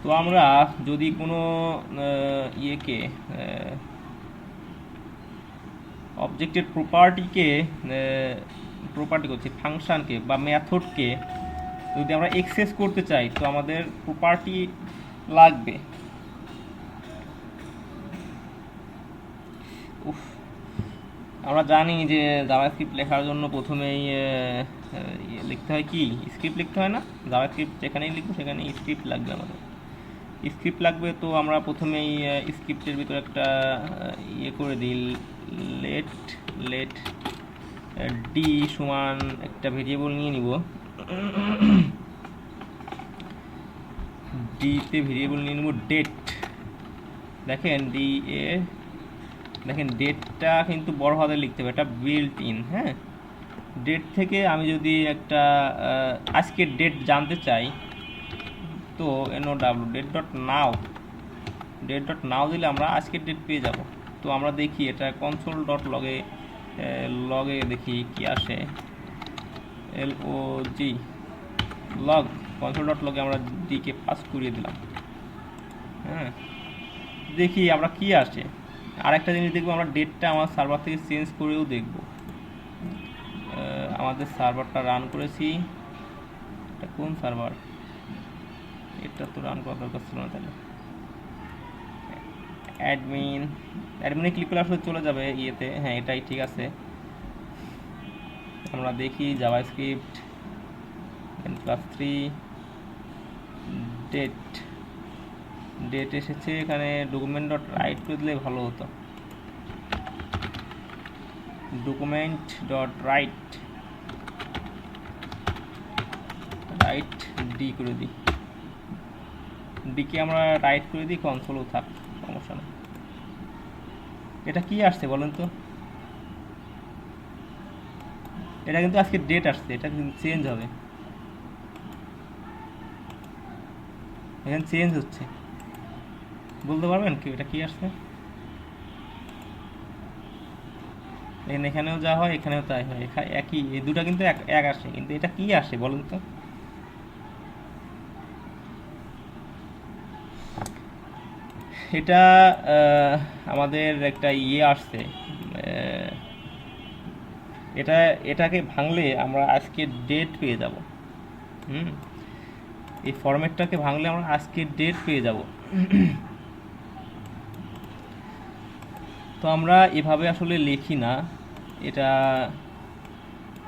তো আমরা যদি কোনো ইয়েকে অবজেক্টের প্রপার্টি করছি ফাংশানকে বা মেথডকে যদি আমরা এক্সেস করতে চাই তো আমাদের প্রপার্টি লাগবে। উফ, আমরা জানি যে জাভাস্ক্রিপ্ট লেখার জন্য প্রথমেই লিখতে হয় কি, স্ক্রিপ্ট লিখতে হয় না? জাভাস্ক্রিপ্ট যেখানেই লিখবো সেখানেই স্ক্রিপ্ট লাগবে আমাদের। স্ক্রিপ্ট লাগবে, তো আমরা প্রথমেই স্ক্রিপ্টের ভিতরে একটা ইয়ে করে দিই, লেট লেট ডি সমান একটা ভেরিয়েবল নিয়ে নিব। ডিতে ভেরিয়েবল নিয়ে নেব ডেট। দেখেন দেখেন ডেটটা কিন্তু বড় হাতে লিখতে হবে, এটা বিল্ট ইন। হ্যাঁ, ডেট থেকে আমি যদি একটা আজকের ডেট জানতে চাই তো NOW ডেট ডট নাও দিলে আমরা আজকের ডেট পেয়ে যাব। তো আমরা দেখি এটা কনসোল ডট লগে দেখি কি আসে, LOG লগ, কনসোল ডট লগে আমরা ডিকে পাস করিয়ে দিলাম। হ্যাঁ, দেখি আমরা কি আসে। আর একটা জিনিস দেখবো, আমরা ডেটটা আমার সার্ভার থেকে চেঞ্জ করেও দেখব। আমাদের সার্ভারটা রান করেছি, এটা কোন সার্ভার, এটা তো রান করার দরকার ছিল না। তাহলে অ্যাডমিনে ক্লিক করে আসলে চলে যাবে ইয়েতে। হ্যাঁ, এটাই ঠিক আছে। আমরা দেখি জাভাস্ক্রিপ্ট n+3 ডেট এসেছে, এখানে ডকুমেন্ট ডট রাইট করে দিলে ভালো হতো। ডকুমেন্ট ডট রাইট ডি করে দিই, ডিকে আমরা রাইট করে দিই, কনসোলও থাক, সমস্যা নেই। এটা কি আসছে বলেন তো? এটা কিন্তু আজকে ডেট আসছে, এটা কিন্তু চেঞ্জ হবে, এখানে চেঞ্জ হচ্ছে। বলতে পারবেন কি এটা কি আসছে? এখানেও যা হয় এখানেও তাই হয়, একই, এই দুটা কিন্তু এক আসে, কিন্তু এটা কি আসে বলেন তো? এটা আমাদের একটা ইয়ে আসছে, এটাকে ভাঙলে আমরা আজকের ডেট পেয়ে যাব। এই ফরম্যাটটাকে ভাঙলে আমরা আজকের ডেট পেয়ে যাব। তো আমরা এভাবে আসলে লিখি না, এটা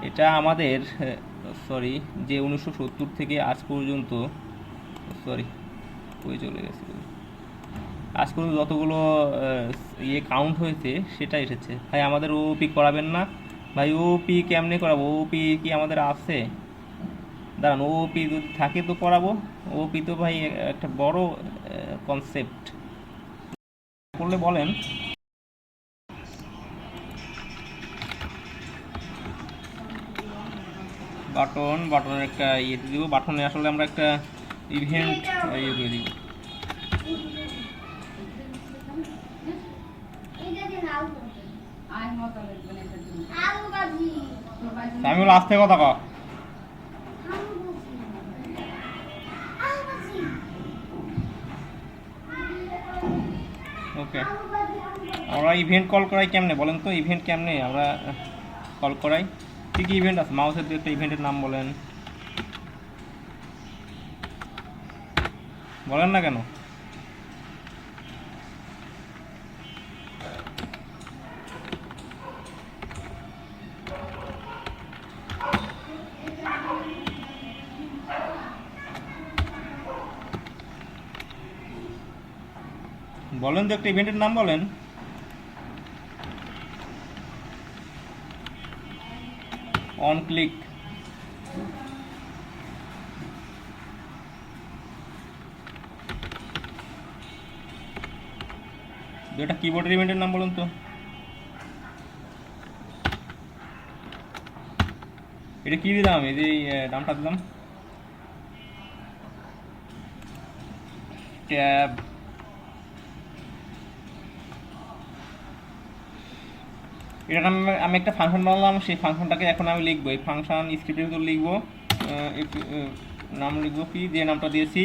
এটা আমাদের সরি, যে 1970 থেকে আজ পর্যন্ত, সরি কই চলে গেছে, আজ পর্যন্ত যতগুলো ইয়ে কাউন্ট হয়েছে সেটা এসেছে। ভাই আমাদের ওপি করাবেন না ভাই? ওপি কেমনে করাবো? ওপি কি আমাদের আছে? দাঁড়ান, ওপি যদি থাকে তো করাবো। ওপি তো ভাই একটা বড় কনসেপ্ট, করলে বলেন। বাটনের একটা ইয়ে দিব, বাটনে আসলে আমরা একটা ইভেন্ট ইয়ে করে দিব। আমি লাস্টে কথা কও। ওকে, আমরা ইভেন্ট কল করাই কেমনে বলেন তো? ইভেন্ট কেমনে আমরা কল করাই? কি কি ইভেন্ট আছে? মাউসের দিয়ে একটা ইভেন্টের নাম বলেন, বলেন না কেন? বলেন তো একটা ইভেন্টের নাম বলেন। অন ক্লিক, দুটা কিবোর্ডের ইভেন্টের নাম বলুন তো। এটা কি দিলাম? এই যে নামটা দিলাম, ট্যাব। এটা আমি একটা ফাংশন বানালাম, সেই ফাংশনটাকে এখন আমি লিখবো, এই ফাংশন স্ক্রিপ্টের ভিতর লিখবো, নাম লিখবো কি, যে নামটা দিয়েছি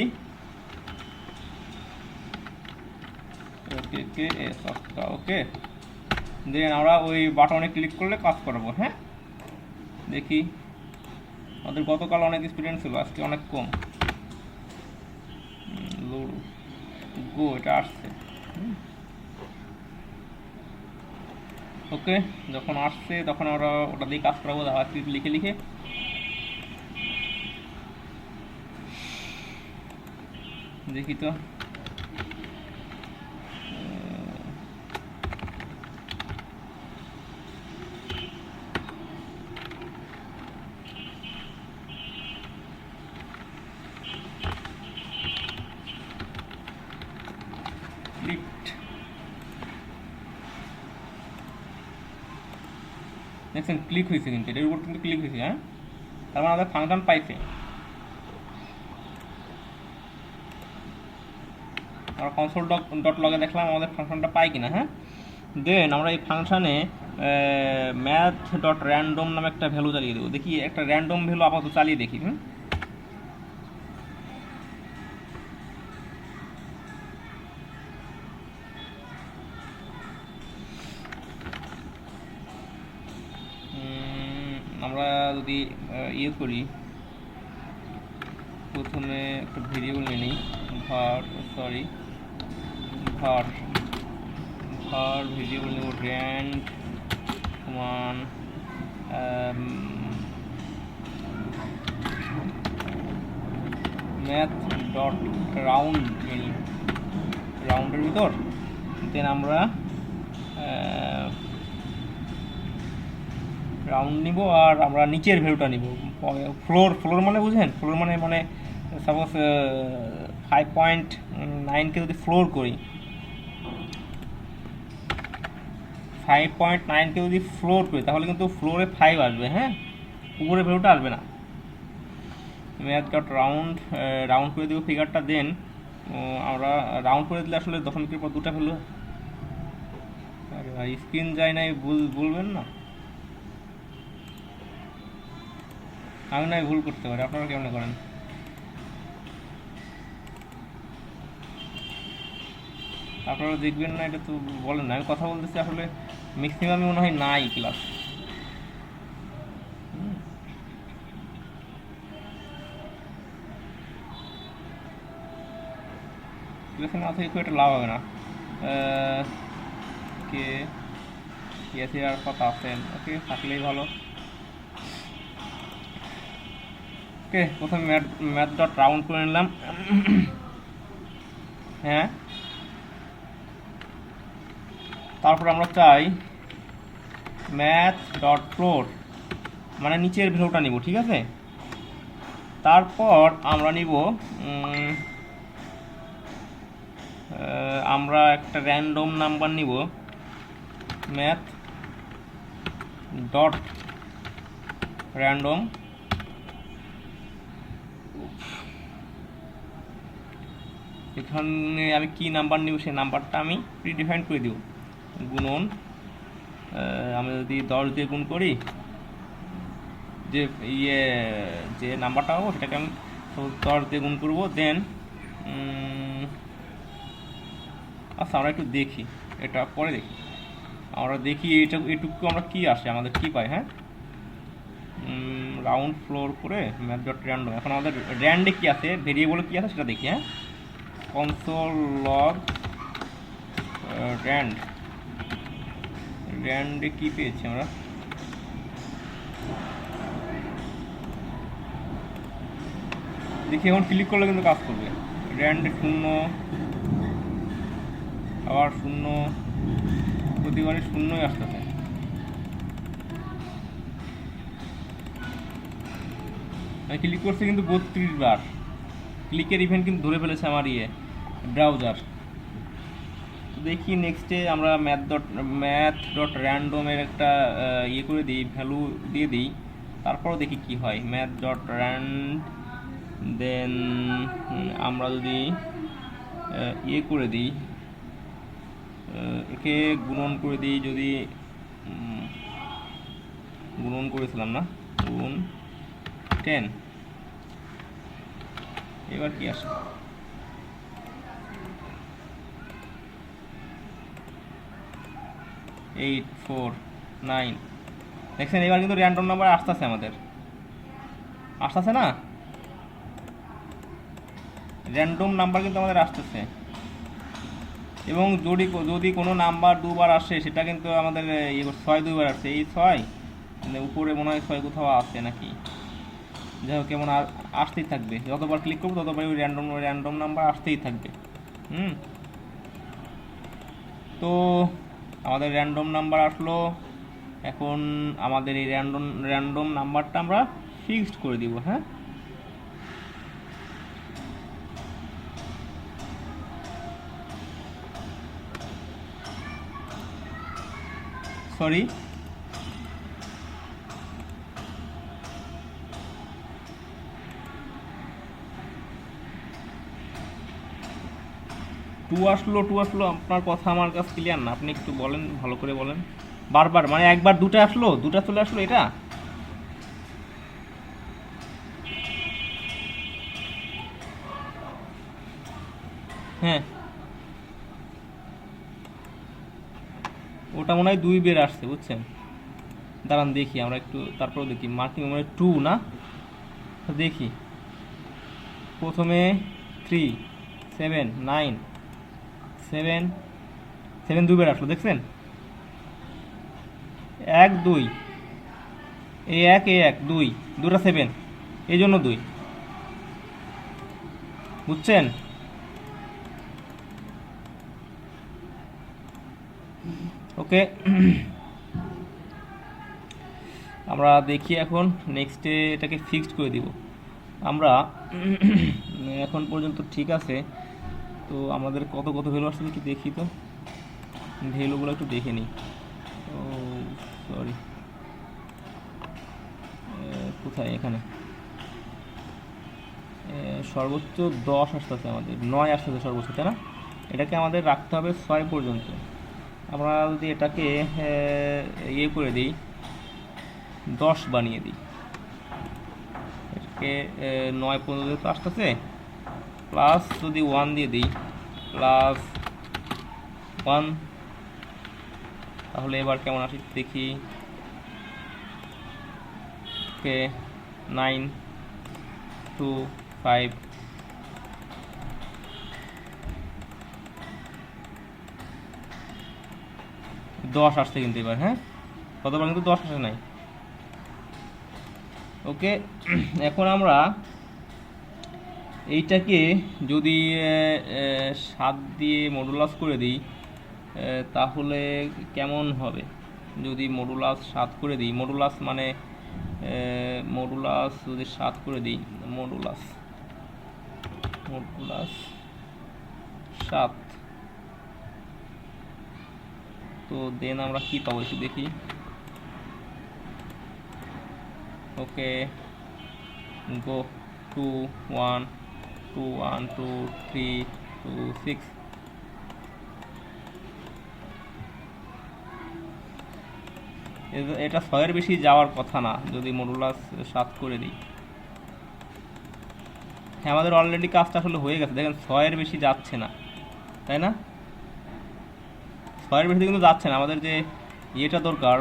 KKS ওকে। দেন আমরা ওই বাটনে ক্লিক করলে কাজ করাবো। হ্যাঁ, দেখি আমাদের গতকাল অনেক স্টুডেন্ট ছিল, আজকে অনেক কম। লোড গো, এটা আসছে। ওকে, যখন আসছে তখন আমরা ওটা দিয়ে কাজ করাবো জাভাস্ক্রিপ্ট লিখে লিখে। দেখি তো, দেখছেন ক্লিক হয়েছে, কিন্তু এটার উপর কিন্তু ক্লিক হয়েছে। হ্যাঁ, তার মানে আমাদের ফাংশন পাইছে। আমরা কনসোল ডট লগে দেখলাম আমাদের ফাংশনটা পাই কিনা। হ্যাঁ, দেন আমরা এই ফাংশানে ম্যাথ ডট র্যান্ডম নামে একটা ভ্যালু চালিয়ে দেবো। দেখি একটা র্যান্ডম ভ্যালু আপাতত চালিয়ে দেখি। আমরা যদি ইয়ে করি, প্রথমে একটা ভেরিয়েবল নিয়ে নিই, ভার ভেরিয়েবল নেব র্যান্ড সমান ম্যাথ ডট রাউন্ড নিই, রাউন্ডের ভিতর। দেন আমরা রাউন্ড নিব, আর আমরা নিচের ভ্যালুটা নিব ফ্লোর মানে বুঝেন, ফ্লোর মানে সাপোজ 5.9কে যদি ফ্লোর করি, 5.9কে যদি ফ্লোর করি তাহলে কিন্তু ফ্লোরে 5 আসবে। হ্যাঁ, উপরে ভ্যালুটা আসবে না। ম্যাথ ডট রাউন্ড করে দেবো ফিগারটা। দেন আমরা রাউন্ড করে দিলে আসলে দশমিকের পর দুটা ভ্যালু। আরে ভাই, স্ক্রিন যায় নাই বলবেন না, আমি নয় ভুল করতে পারি, আপনারা কেমন করেন? আপনারা দেখবেন না, এটা তো বলেন না, আমি কথা বলতেছি। আসলে ম্যাক্সিমামই মনে হয় নাই ক্লাস। ক্লাসে না থেকে খুব একটা লাভ হবে না। কে এসে আর কথা আছেন? ওকে, থাকলেই ভালো। ওকে, প্রথমে ম্যাথ ডট রাউন্ড করে নিলাম। হ্যাঁ, তারপর আমরা চাই ম্যাথ ডট ফ্লোর, মানে নিচের ভ্যালুটা নিব। ঠিক আছে, তারপর আমরা নিব আমরা একটা র্যান্ডম নাম্বার নিব, ম্যাথ ডট র্যান্ডম। এখানে আমি কি নাম্বার নিব সেই নাম্বারটা আমি প্রিডিফাইন করে দিব। গুণন, আমি যদি 10 দিয়ে গুণ করি, যে যে নাম্বারটা পাবো সেটাকে আমি 10 দিয়ে গুণ করবো। দেন আচ্ছা, আমরা একটু দেখি, এটা পরে দেখি। আমরা দেখি এটুকু আমরা কি আসে, আমাদের কি পাই। হ্যাঁ, রাউন্ড ফ্লোর করে ম্যাথ ডট র্যান্ডম। এখন আমাদের র্যান্ডে কি আছে, ভেরিয়েবলে কি আছে সেটা দেখি। হ্যাঁ, কনসোল লগ র্যান্ডে কি পেয়েছি আমরা, দেখি। এখন ক্লিক করলে কিন্তু কাজ করবে। র্যান্ডে 0, আবার 0, প্রতিবারই 0ই আসতেছে। আমি ক্লিক করছি কিন্তু 32 বার। ক্লিকের ইভেন্ট কিন্তু ধরে ফেলেছে আমার ব্রাউজার। দেখি নেক্সটে আমরা ম্যাথ ডট র্যান্ডমের একটা করে দিই, ভ্যালু দিয়ে দিই, তারপরও দেখি কি হয়। ম্যাথ ডট র্যান্ড, দেন আমরা যদি করে দিই, একে গুণন করে দিই, যদি গুণন করেছিলাম না, গুণ 10। এবার কি আসে, 8 4 9। দেখছেন এবার কিন্তু র্যান্ডম নাম্বার আসতেছে, আমাদের আসতেছে না, র্যান্ডম নাম্বার কিন্তু আমাদের আসতেছে। এবং যদি যদি কোনো নাম্বার দুবার আসে সেটা কিন্তু আমাদের 6 দুইবার আসছে, এই 6 মানে উপরে মনে হয় 6 কোথাও আছে নাকি, যাই হোক কেমন আসতেই থাকবে, যতবার ক্লিক করবো ততবার ওই র্যান্ডম নাম্বার আসতেই থাকবে। তো আমাদের র্যান্ডম নাম্বার আসলো। এখন আমাদের এই র্যান্ডম নাম্বারটা আমরা ফিক্সড করে দিব। হ্যাঁ, সরি, টু আসলো আপনার কথা আমার কাছে ক্লিয়ার না, আপনি একটু বলেন, ভালো করে বলেন। বারবার মানে একবার দুটো আসলো, দুটা চলে আসলো এটা। হ্যাঁ, ওটা মনে হয় 2 বের আসছে, বুঝছেন। দাঁড়ান দেখি আমরা একটু, তারপরেও দেখি মার্কিং মনে হয় 2 না, দেখি। প্রথমে 3 7 9 7 7 2 বের আসলো, দেখছেন। 1 2 এই 1 এই 1 2 দুটা 7, এই জন্য 2, বুঝছেন। ওকে, আমরা দেখি এখন নেক্সটে এটাকে ফিক্সড করে দিব আমরা। এখন পর্যন্ত ঠিক আছে, তো আমাদের কত কত ভ্যালু আসছে কি দেখি, তো ভ্যালুগুলো একটু দেখে নিই। ও সরি, কোথায়, এখানে সর্বোচ্চ 10 আসতেছে, আমাদের 9 আসতেছে সর্বোচ্চ, তাই না। এটাকে আমাদের রাখতে হবে 6 পর্যন্ত। আমরা যদি এটাকে ইয়ে করে দিই, 10 বানিয়ে দিই, এটাকে 9 পর্যন্ত তো আসতেছে, প্লাস যদি 1 দিয়ে দিই, প্লাস 1, তাহলে এবার কেমন আসে দেখি। ওকে, 9 2 5 10 আসছে কিন্তু এবার। হ্যাঁ, কতবার কিন্তু 10 আসে নাই। ওকে, এখন আমরা এইটাকে যদি 7 দিয়ে মডুলাস করে দিই, তাহলে কেমন হবে। যদি মডুলাস 7 করে দিই, মডুলাস মানে মডুলাস যদি 7 করে দিই, মডুলাস 7, তো দেন আমরা কি পাবো একটু দেখি। ওকে, গো 2 1 2 1 2 3 2 6, এটা 6-এর বেশি যাওয়ার কথা না যদি মডুলাস 7 করে দিই। হ্যাঁ, আমাদের অলরেডি কাজটা আসলে হয়ে গেছে, দেখেন 6-এর বেশি যাচ্ছে না, তাই না। 6-এর বেশি কিন্তু যাচ্ছে না, আমাদের যে ইয়েটা দরকার,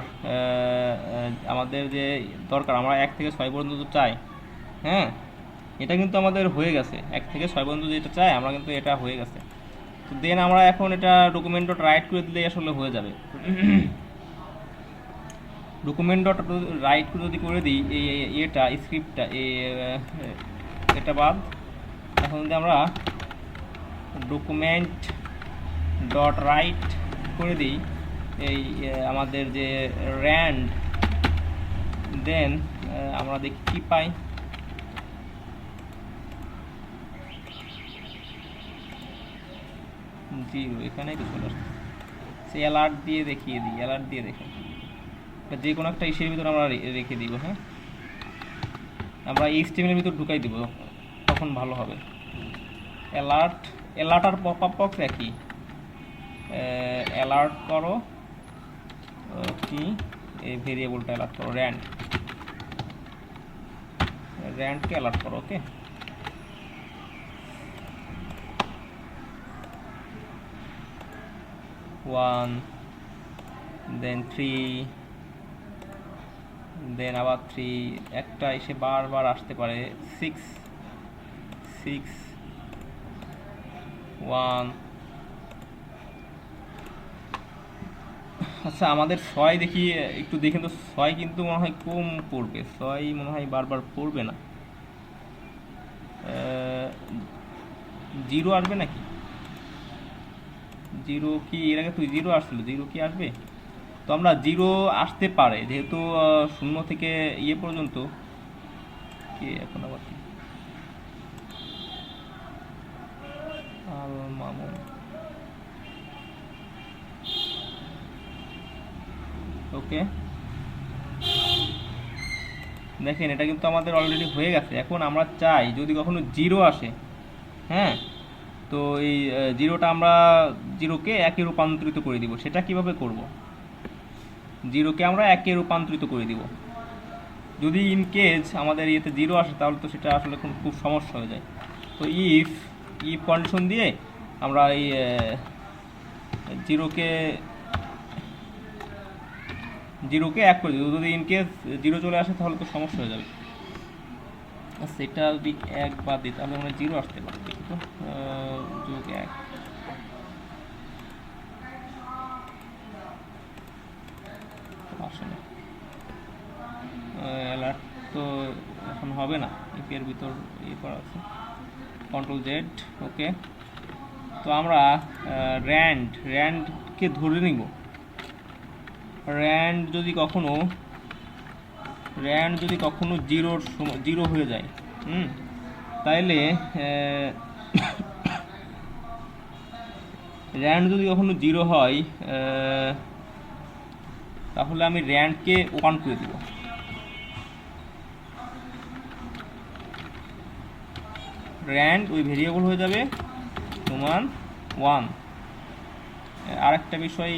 আমাদের যে দরকার, আমরা 1 থেকে 6 পর্যন্ত তো চাই। হ্যাঁ, এটা কিন্তু আমাদের হয়ে গেছে, 1 থেকে 6 পর্যন্ত যেটা চাই আমরা কিন্তু এটা হয়ে গেছে। তো দেন আমরা এখন এটা ডকুমেন্ট ডট রাইট করে দিলে আসলে হয়ে যাবে। ডকুমেন্ট ডট রাইট যদি করে দিই এই এটা স্ক্রিপ্টটা এটা বাদ, এখন যদি আমরা ডকুমেন্ট ডট রাইট করে দিই এই আমাদের যে র্যান্ড, দেন আমরা দেখি কি পাই। জিরো, এখানেই তো চলে আসছে। সে অ্যালার্ট দিয়ে দেখিয়ে দিই, অ্যালার্ট দিয়ে দেখুন, যে কোনো একটা ইসের ভিতর আমরা রেখে দিব। হ্যাঁ, আমরা এই স্টেমের ভিতর ঢুকাই দিব, তখন ভালো হবে। অ্যালার্ট, অ্যালার্ট আর পপ আপ বক্স একই, অ্যালার্ট করো কি, এই ভেরিয়েবলটা অ্যালার্ট করো, র্যান্ডকে অ্যালার্ট করো। ওকে, ওয়ান দেন 3, দেন আবার 3, একটা এসে বারবার আসতে পারে 6, 6, 1। আচ্ছা আমাদের 6 দেখি, একটু দেখেন তো, 6 কিন্তু মনে হয় কম পড়বে, 6 মনে হয় বারবার পড়বে না। 0 আসবে নাকি? 0 কি এর আগে তুই 0 আসছিল, 0 কি আসবে? তো আমরা 0 আসতে পারে, যেহেতু 0 থেকে ইয়ে পর্যন্ত কি এখন আবার কি আল মামুন, ওকে দেখেন এটা কিন্তু আমাদের অলরেডি হয়ে গেছে। এখন আমরা চাই যদি কখনো 0 আসে, হ্যাঁ, তো এই 0টা আমরা 0কে 1-এ রূপান্তরিত করে দিব। সেটা কিভাবে করব? 0কে আমরা 1-এ রূপান্তরিত করে দিব। যদি ইন কেস আমাদের ইয়েতে 0 আসে তাহলে তো সেটা আসলে খুব সমস্যা হয়ে যায়। তো ইফ কন্ডিশন দিয়ে আমরা এই 0কে 1 করে দিব। যদি ইন কেস 0 চলে আসে তাহলে তো সমস্যা হয়ে যাবে। সেটা যদি 1 বাদ দিই তাহলে আমরা 0 আসতে পারে, দেখি তো, যোগ 1 আসে না। অ্যালার্ট তো এখন হবে না, ইপের ভিতর ইয়ে করা আছে, কন্ট্রোল জেড, ওকে। তো আমরা র্যান্ডকে ধরে নিব। র্যান্ড যদি কখনো 0 হয়ে যায়, তাইলে র্যান্ড যদি কখনো 0 হয়, তাহলে আমি র্যান্ডকে 1 করে দিব। র্যান্ড ওই ভেরিয়েবল হয়ে যাবে সমান 1। আরেকটা বিষয়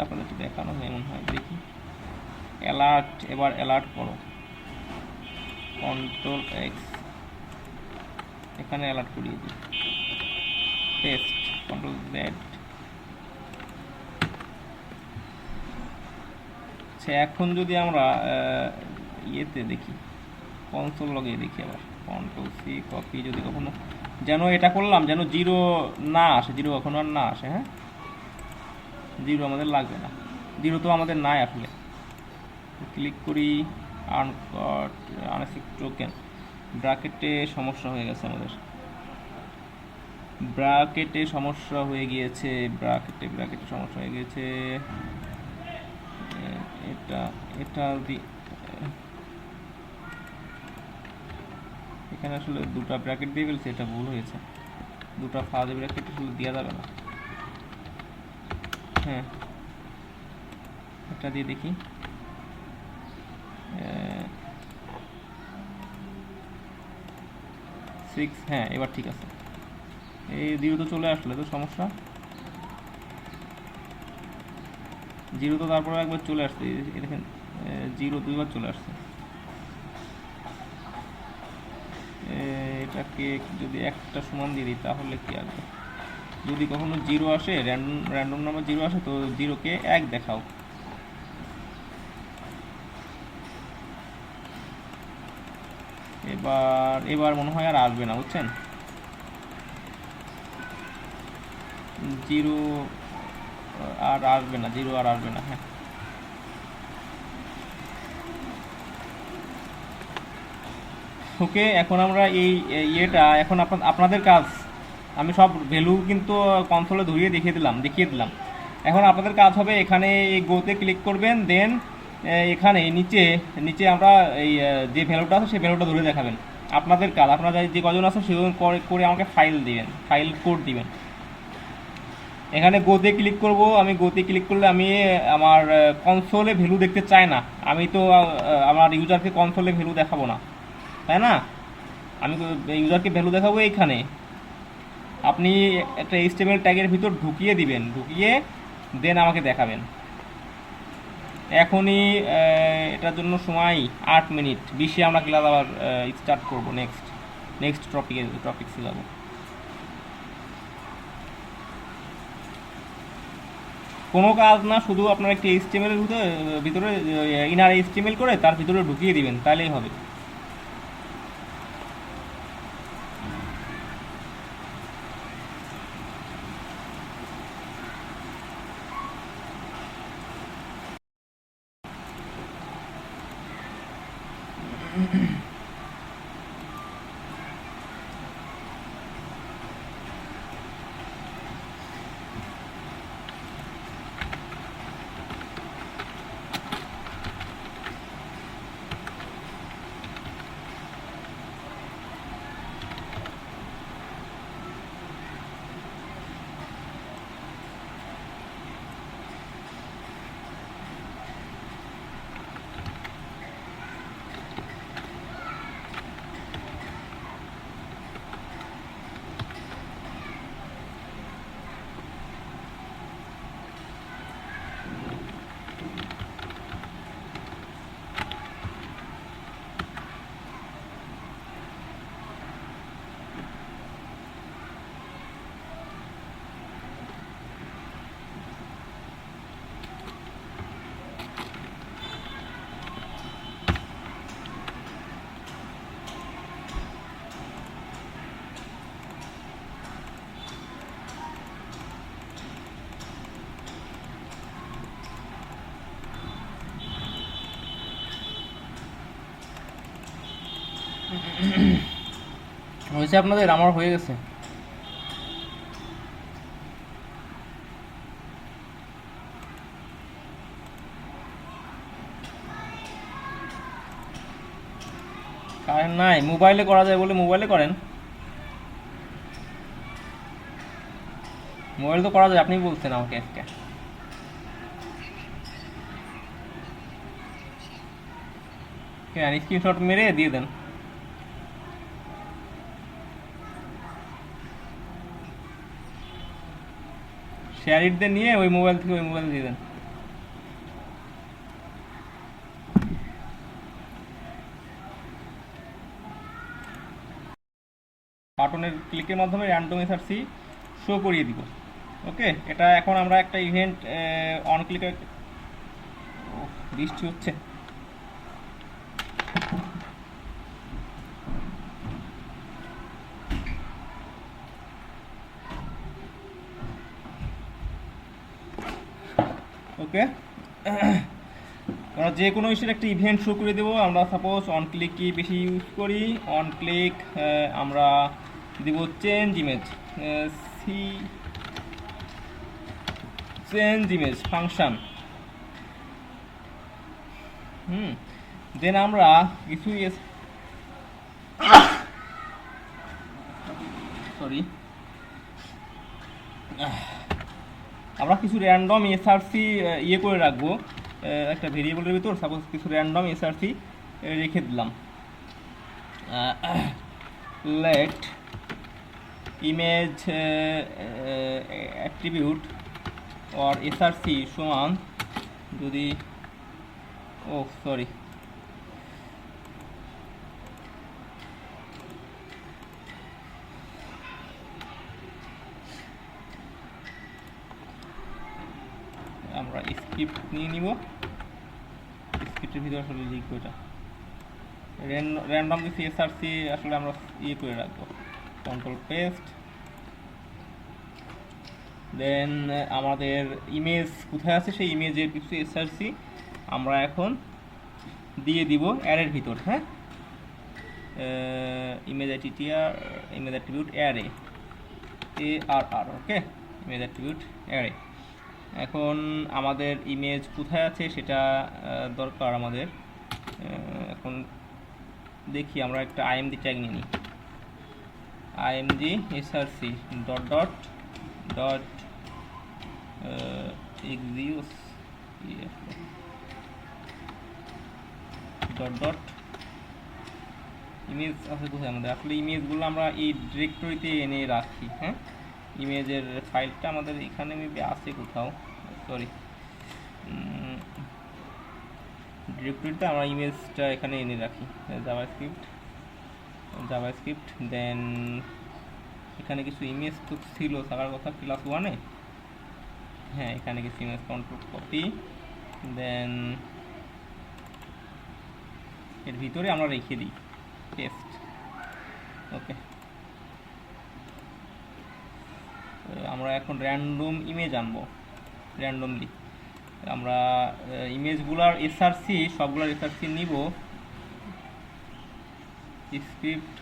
আপনাদেরকে দেখানো এমন হয়, দেখি অ্যালার্ট, এবার অ্যালার্ট করো, কন্ট্রোল এক্স, এখানে অ্যালার্ট করিয়ে দিই, টেস্ট, কন্ট্রোল জেড। আচ্ছা এখন যদি আমরা ইয়েতে দেখি, কনসোল লগে দেখি, আবার কন্ট্রোল সি কপি, যদি কখনো যেন এটা করলাম যেন 0 না আসে, 0 কখনো আর না আসে, হ্যাঁ 0 আমাদের লাগবে না, 0 তো আমাদের নাই আসলে। ক্লিক করি, আনসেক্ট টোকেন, ব্র্যাকেটে সমস্যা হয়ে গেছে আমাদের, ব্র্যাকেটে সমস্যা হয়ে গিয়েছে, ব্র্যাকেটে সমস্যা হয়ে গিয়েছে। এটা এখানে আসলে দুটো ব্র্যাকেট দিয়ে ফেলছে, এটা ভুল হয়েছে, দুটো ফাঁদে ব্র্যাকেট আসলে দেওয়া যাবে না। হ্যাঁ এটা দিয়ে দেখি, 6, হ্যাঁ এবার ঠিক আছে। এই 0 তো চলে আসলে তো সমস্যা, 0 তো তারপরে একবার চলে আসছে, দেখেন 0 2বার চলে আসছে। এটাকে যদি একটা সমান দিয়ে দিই তাহলে কি আসবে? যদি কখনো 0 আসে, র্যান্ডম নাম্বার 0 আসে, তো 0কে 1 দেখাও। এবার মনে হয় আর আসবে না, বুঝছেন, 0 আর আসবে না, 0 আর আসবে না। হ্যাঁ ওকে, এখন আমরা এই ইয়েটা, এখন আপনাদের কাজ, আমি সব ভ্যালু কিন্তু কনসোলে ধরিয়ে দেখিয়ে দিলাম। এখন আপনাদের কাজ হবে এখানে এই গোতে ক্লিক করবেন, দেন এখানে নিচে নিচে আমরা এই যে ভ্যালুটা আছে সেই ভ্যালুটা ধরে দেখাবেন। আপনাদের কাজ, আপনারা যে কজন আছে সেগুলো করে আমাকে ফাইল কোড দিবেন। এখানে গোতে ক্লিক করব, আমি গোতে ক্লিক করলে আমি আমার কনসোলে ভ্যালু দেখতে চাই না, আমি তো আমার ইউজারকে কনসোলে ভ্যালু দেখাবো না, তাই না? আমি ইউজারকে ভ্যালু দেখাবো এইখানে। আপনি একটা HTML ট্যাগের ভিতর ঢুকিয়ে দিবেন, ঢুকিয়ে দেন আমাকে দেখাবেন। এখনই এটার জন্য সময় 8 মিনিট 20-এ আমরা ক্লাস আবার স্টার্ট করবো, নেক্সট টপিক্সে যাব। কোনো কাজ না, শুধু আপনার একটি এইচটিএমএল এর ভিতরে ইনার এইচটিএমএল করে তার ভিতরে ঢুকিয়ে দিবেন, তাহলেই হবে। হয়েছে আপনাদের? আমার হয়ে গেছে। কারেন্ট নাই, মোবাইলে করা যায় বলে মোবাইলে করেন। মোবাইল তো করা যায়, আপনি বলছেন আমাকে আজকে। স্ক্রিনশট মেরে দিয়ে দেন। শেয়ার ইট দিয়ে নিয়ে ওই মোবাইল থেকে ওই মোবাইল দিয়ে দেন। বাটনের ক্লিকের মাধ্যমে র্যান্ডম এসআরসি শো করিয়ে দিব। ওকে, এটা এখন আমরা একটা ইভেন্ট অন ক্লিকে, বৃষ্টি হচ্ছে। ওকে, আমরা যে কোনো ইস্যুর একটা ইভেন্ট শো করে দেবো। আমরা সাপোজ অন ক্লিক কি বেশি ইউজ করি, অন ক্লিক আমরা দিব change image, change image function. Then আমরা কিছু সরি আমরা কিছু র্যান্ডম এসআরসি ইয়ে করে রাখবো একটা ভেরিয়েবলের ভিতর। সাপোজ কিছু র্যান্ডম এসআরসি রেখে দিলাম, let image attribute or SRC সমান, যদি সরি আমরা স্ক্রিপ্ট নিয়ে নিব, স্ক্রিপ্টের ভিতরে আসলে লিখবো এটা র্যান্ডম কিছু এসআরসি আসলে আমরা ইয়ে করে রাখবো, কন্ট্রোল পেস্ট। দেন আমাদের ইমেজ কোথায় আছে সেই ইমেজের কিছু এসআরসি আমরা এখন দিয়ে দিব অ্যারের ভিতর। হ্যাঁ, ইমেজ আইটিটিআর, image attribute array, ARR। Okay, image attribute array. এখন আমাদের ইমেজ কোথায় আছে সেটা দরকার আমাদের। এখন দেখি আমরা একটা IMG ট্যাগ নিয়ে নিই, IMG SRC dot dot dot excuse dot dot image আছে কোথায় আমাদের। আসলে ইমেজগুলো আমরা এই ডিরেক্টরিতে এনে রাখি। হ্যাঁ, ইমেজের ফাইলটা আমাদের এখানে মেবি আছে কোথাও, সরি ডিরেক্টরিতে আমরা ইমেজটা এখানে এনে রাখি, জাভাস্ক্রিপ্ট। দেন এখানে কিছু ইমেজ তো ছিল থাকার কথা ক্লাস 1-এ, হ্যাঁ এখানে গেছি ইমেজ কন্ট্রোল কপি, দেন এর ভিতরে আমরা রেখে দিই পেস্ট। ওকে, আমরা এখন র্যান্ডম ইমেজ আনবো র্যান্ডমলি। আমরা ইমেজগুলার এসআরসি সবগুলোর এসআরসি নিব, স্ক্রিপ্ট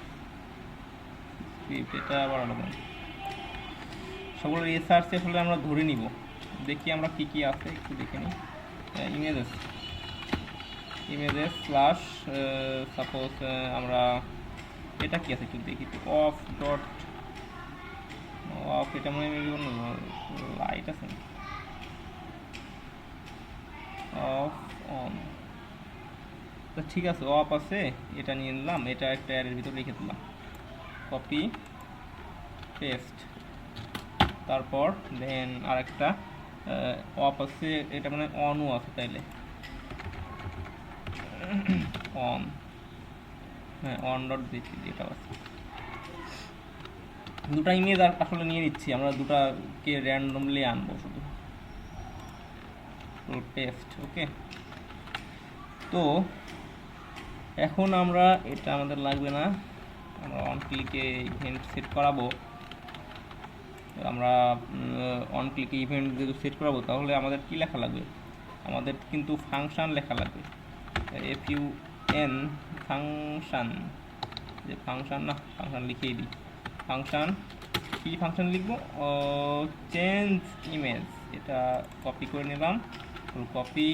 এটা আবার আলাদা, সবগুলোর এসআরসি আসলে আমরা ধরে নিব। দেখি আমরা কি কি আছে একটু দেখে নিই। ইমেজেস স্ল্যাশ সাপোজ আমরা এটা কি আছে একটু দেখি তো, অফ ডট অফ, এটা মনে হয় লাইট আছে, অফ অন, তো ঠিক আছে অফ আছে, এটা নিয়ে নিলাম, এটা একটা অ্যারের ভিতরে রেখে দিলাম, কপি পেস্ট। তারপর দেন আরেকটা অফ আছে, এটা মানে অনও আছে, তাইলে অন, হ্যাঁ অন ডট দিচ্ছি, এটা আছে। দুটা ইমেজ আসলে নিয়ে নিচ্ছি আমরা, দুটাকে র্যান্ডমলি আনবো শুধু, পেস্ট। ওকে, তো এখন আমরা এটা আমাদের লাগবে না, আমরা অন ক্লিকে ইভেন্ট সেট করাবো। আমরা অন ক্লিকে ইভেন্ট যদি সেট করাবো তাহলে আমাদের কি লেখা লাগবে, আমাদের কিন্তু ফাংশন লেখা লাগবে, FUN ফাংশন, যে ফাংশন না, ফাংশন লিখেই দিই, ফাংশন কি ফাংশন লিখবো, চেঞ্জ ইমেজ, এটা কপি করে নিলাম, কপি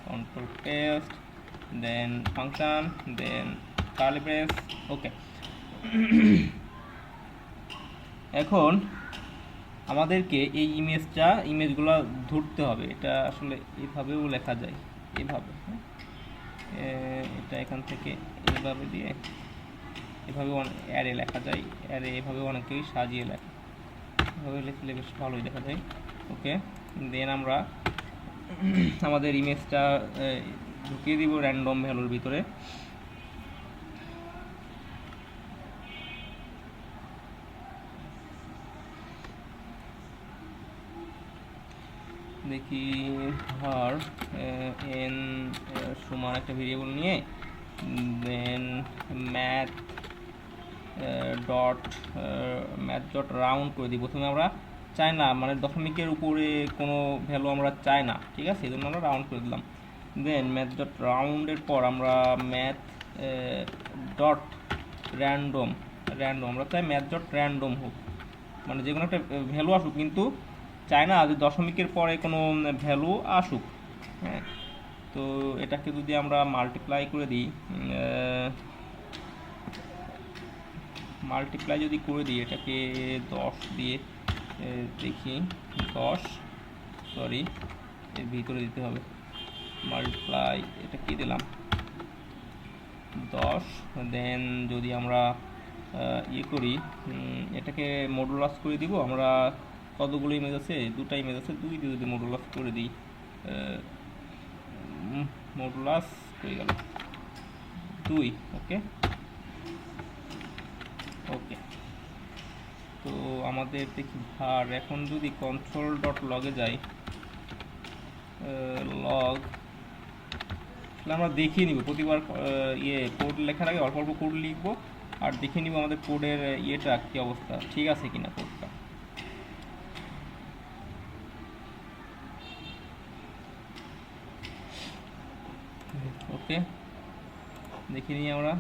কন্ট্রোল পেস্ট, দেন ফাংশন, দেন কার্লি ব্রেস। ওকে, এখন আমাদেরকে এই ইমেজগুলো ধরতে হবে, এটা আসলে এভাবেও লেখা যায়, এভাবে এটা এখান থেকে এভাবে দিয়ে এভাবে অ্যারে লেখা যায়, অ্যারে এভাবে অনেকেই সাজিয়ে লেখে, এভাবে লিখলে বেশ ভালোই দেখা যায়। ওকে, দেন আমরা আমাদের ইমেজটা ঢুকিয়ে দিব র্যান্ডম ভ্যালুর ভিতরে। দেখি হার এন সমান একটা ভেরিয়েবল নিয়ে, দেন ম্যাথ ডট রাউন্ড করে দিই। প্রথমে আমরা চাই না, মানে দশমিকের উপরে কোনো ভ্যালু আমরা চাই না, ঠিক আছে, এই জন্য আমরা রাউন্ড করে দিলাম। দেন ম্যাথ ডট রাউন্ডের পর আমরা ম্যাথ ডট র্যান্ডম আমরা চাই ম্যাথ ডট র্যান্ডম হোক, মানে যে কোনো একটা ভ্যালু আসুক, কিন্তু চাই না যে দশমিকের পরে কোনো ভ্যালু আসুক। হ্যাঁ, তো এটাকে যদি আমরা মাল্টিপ্লাই করে দিই, যদি করে দিই এটাকে 10 দিয়ে, দেখি 10, সরি এর ভিতরে দিতে হবে, মাল্টিপ্লাই এটা কি দিলাম 10, দেন যদি আমরা ইয়ে করি, এটাকে মডুলাস করে দিব। আমরা কতগুলো ইমেজ আছে, দুটা ইমেজ আছে, 2 দিয়ে যদি মডুলাস করে দিই, মডুলাস হয়ে গেল 2। ওকে, ওকে, তো আমাদের দেখি ভার, এখন যদি কন্ট্রোল ডট লগে যাই, লগ, আমরা দেখিয়ে নিব প্রতিবার কোড লেখার আগে অল্প অল্প কোড লিখবো আর দেখে নিব আমাদের কোডের ইয়েটা কি অবস্থা, ঠিক আছে কিনা কোডটা। ওকে, দেখে নিই আমরা,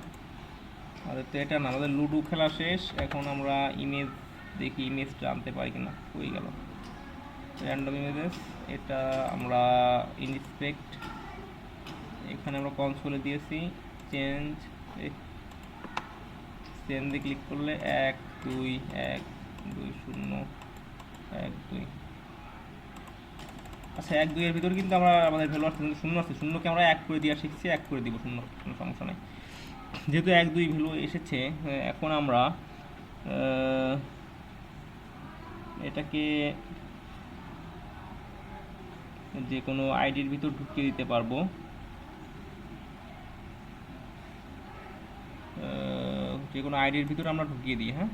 আমাদের তো এটা না, আমাদের লুডো খেলা শেষ, এখন আমরা ইমেজ দেখি, ইমেজটা আনতে পারি কিনা, হয়ে গেল র্যান্ডম ইমেজেস, এটা আমরা ইনস্পেক্ট, এখানে আমরা কনসোলে দিয়েছি, চেঞ্জ দিয়ে ক্লিক করলে 1 2 1 2 0 1 2, আচ্ছা 1 2 এর ভিতরে কিন্তু আমরা আমাদের ভ্যালু আসছে, শূন্য আছে, শূন্যকে আমরা 1 করে দেওয়া শিখছি, 1 করে দিব, শূন্য কোনো সমস্যা নেই। যেহেতু 1 2 ভ্যালু এসেছে, এখন আমরা এটাকে যে কোনো আইডির ভিতর ঢুকিয়ে দিতে পারবো, যে কোনো আইডির ভিতরে আমরা ঢুকিয়ে দিই। হ্যাঁ,